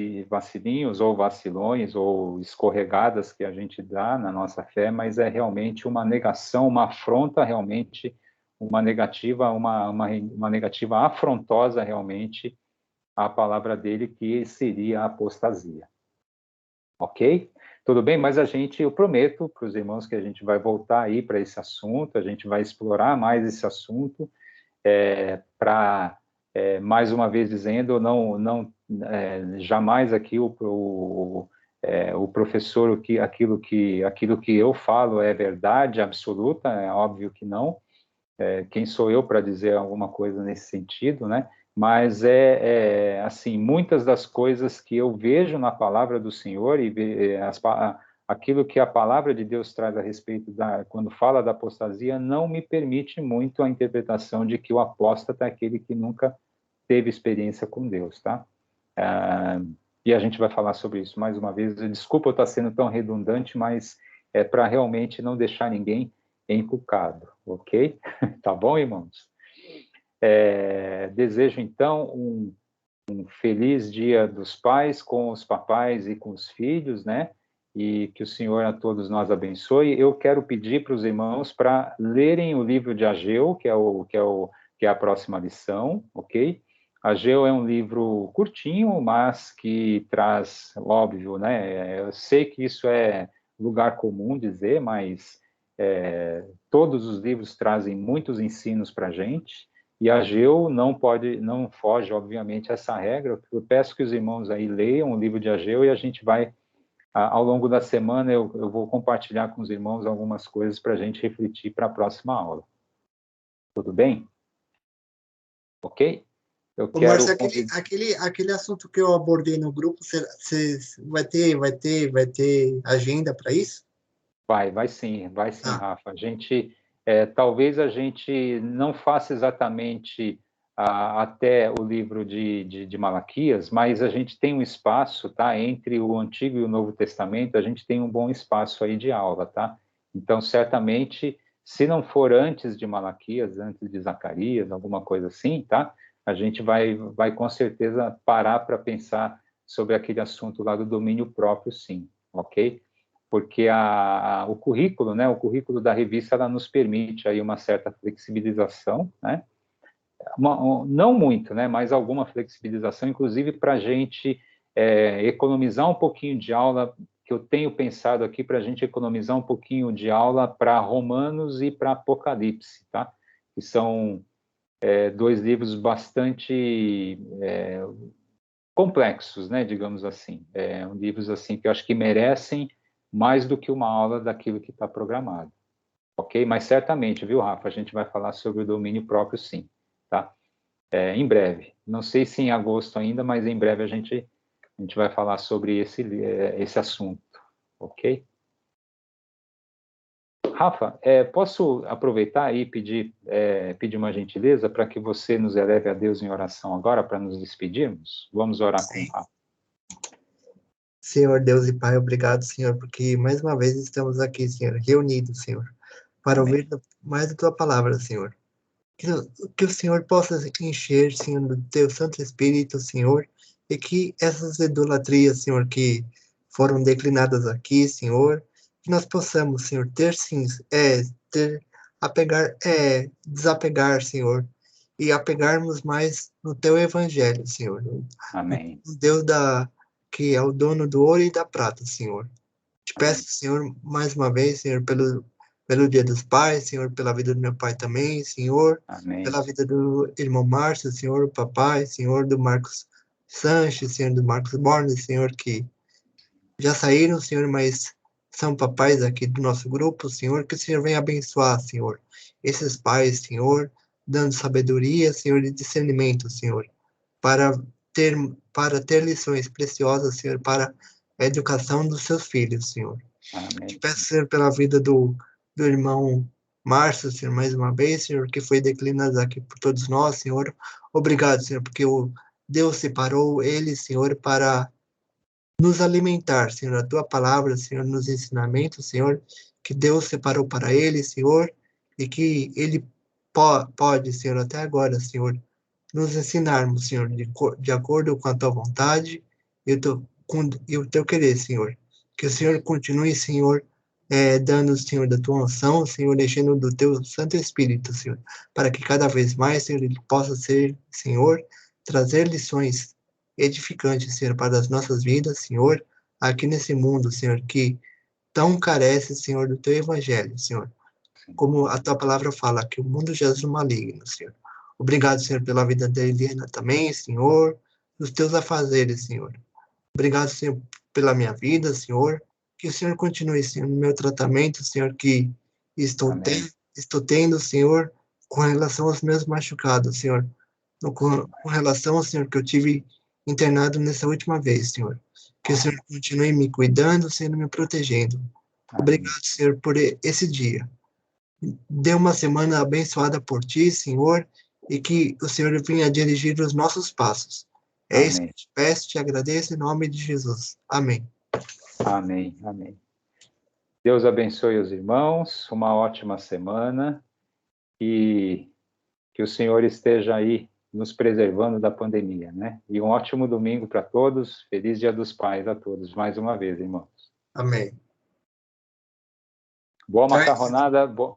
ou vacilões ou escorregadas que a gente dá na nossa fé, mas é realmente uma negação, uma afronta realmente, uma negativa afrontosa realmente à palavra dele, que seria a apostasia. Ok? Tudo bem? Mas eu prometo para os irmãos que a gente vai voltar aí para esse assunto, a gente vai explorar mais esse assunto, mais uma vez dizendo, jamais aqui o professor, aquilo que eu falo é verdade absoluta, é óbvio que não. Quem sou eu para dizer alguma coisa nesse sentido, né? Mas assim, muitas das coisas que eu vejo na palavra do Senhor aquilo que a palavra de Deus traz a respeito quando fala da apostasia, não me permite muito a interpretação de que o apóstata é aquele que nunca teve experiência com Deus, tá? E a gente vai falar sobre isso mais uma vez. Desculpa eu estar sendo tão redundante, mas é para realmente não deixar ninguém encucado, ok? Tá bom, irmãos? Desejo, então, um feliz Dia dos Pais com os papais e com os filhos, né? e que o Senhor a todos nós abençoe. Eu quero pedir para os irmãos para lerem o livro de Ageu, que é a próxima lição, ok? Ageu é um livro curtinho, mas que traz, óbvio, né? Eu sei que isso é lugar comum dizer, mas todos os livros trazem muitos ensinos para a gente, e Ageu não foge, obviamente, a essa regra. Eu peço que os irmãos aí leiam o livro de Ageu e a gente vai, ao longo da semana, eu vou compartilhar com os irmãos algumas coisas para a gente refletir para a próxima aula. Tudo bem? Ok? Eu Ô, quero Márcio, aquele assunto que eu abordei no grupo, você vai ter agenda para isso? Vai sim, Ah, Rafa. Talvez a gente não faça exatamente até o livro de Malaquias, mas a gente tem um espaço, tá? Entre o Antigo e o Novo Testamento, a gente tem um bom espaço aí de aula, tá? Então, certamente, se não for antes de Malaquias, antes de Zacarias, alguma coisa assim, tá? A gente vai com certeza parar para pensar sobre aquele assunto lá do domínio próprio, sim, ok? Porque o currículo, né, o currículo da revista, ela nos permite aí uma certa flexibilização, né? Não muito, né, mas alguma flexibilização, inclusive para a gente economizar um pouquinho de aula, que eu tenho pensado aqui para a gente economizar um pouquinho de aula para Romanos e para Apocalipse, tá? Que são dois livros bastante complexos, né, digamos assim. Livros assim que eu acho que merecem mais do que uma aula daquilo que está programado. Ok? Mas certamente, viu, Rafa, a gente vai falar sobre o domínio próprio, sim, tá? Em breve. Não sei se em agosto ainda, mas em breve a gente vai falar sobre esse assunto, ok? Rafa, posso aproveitar e pedir uma gentileza para que você nos eleve a Deus em oração agora, para nos despedirmos? Vamos orar com o Rafa. Senhor Deus e Pai, obrigado, Senhor, porque mais uma vez estamos aqui, Senhor, reunidos, Senhor, para Amém. ouvir mais da Tua palavra, Senhor. Que o Senhor possa encher, Senhor, do Teu Santo Espírito, Senhor, e que essas idolatrias, Senhor, que foram declinadas aqui, Senhor, que nós possamos, Senhor, desapegar, Senhor, e apegarmos mais no Teu Evangelho, Senhor. Amém. O Deus que é o dono do ouro e da prata, Senhor. Te peço, Senhor, mais uma vez, Senhor, pelo Dia dos Pais, Senhor, pela vida do meu pai também, Senhor, Amém. pela vida do irmão Márcio, Senhor, o papai, Senhor, do Marcos Sanches, Senhor, do Marcos Borges, Senhor, que já saíram, Senhor, mas são papais aqui do nosso grupo, Senhor, que o Senhor venha abençoar, Senhor, esses pais, Senhor, dando sabedoria, Senhor, e discernimento, Senhor, para ter lições preciosas, Senhor, para a educação dos seus filhos, Senhor. Amém. Te peço, Senhor, pela vida do irmão Márcio, Senhor, mais uma vez, Senhor, que foi declinado aqui por todos nós, Senhor. Obrigado, Senhor, porque Deus separou ele, Senhor, para nos alimentar, Senhor, a tua palavra, Senhor, nos ensinamentos, Senhor, que Deus separou para ele, Senhor, e que ele pode, Senhor, até agora, Senhor, nos ensinarmos, Senhor, de acordo com a tua vontade e o teu querer, Senhor. Que o Senhor continue, Senhor, dando, Senhor, da tua unção, Senhor, enchendo do teu Santo Espírito, Senhor, para que cada vez mais, Senhor, ele possa ser, Senhor, trazer lições edificantes, Senhor, para as nossas vidas, Senhor, aqui nesse mundo, Senhor, que tão carece, Senhor, do teu evangelho, Senhor. Como a tua palavra fala, que o mundo jaz no maligno, Senhor. Obrigado, Senhor, pela vida da Eliana também, Senhor, dos teus afazeres, Senhor. Obrigado, Senhor, pela minha vida, Senhor. Que o Senhor continue, Senhor, no meu tratamento, Senhor, que estou tendo, Senhor, com relação aos meus machucados, Senhor. Com relação, Senhor, que eu tive internado nessa última vez, Senhor. Que o Senhor continue me cuidando, Senhor, me protegendo. Obrigado, Senhor, por esse dia. Dê uma semana abençoada por ti, Senhor, e que o Senhor venha dirigir os nossos passos. É isso que eu te peço, te agradeço em nome de Jesus. Amém. Amém. Amém. Deus abençoe os irmãos, uma ótima semana e que o Senhor esteja aí nos preservando da pandemia, né? E um ótimo domingo para todos, feliz Dia dos Pais a todos, mais uma vez, irmãos. Amém. Boa macarronada,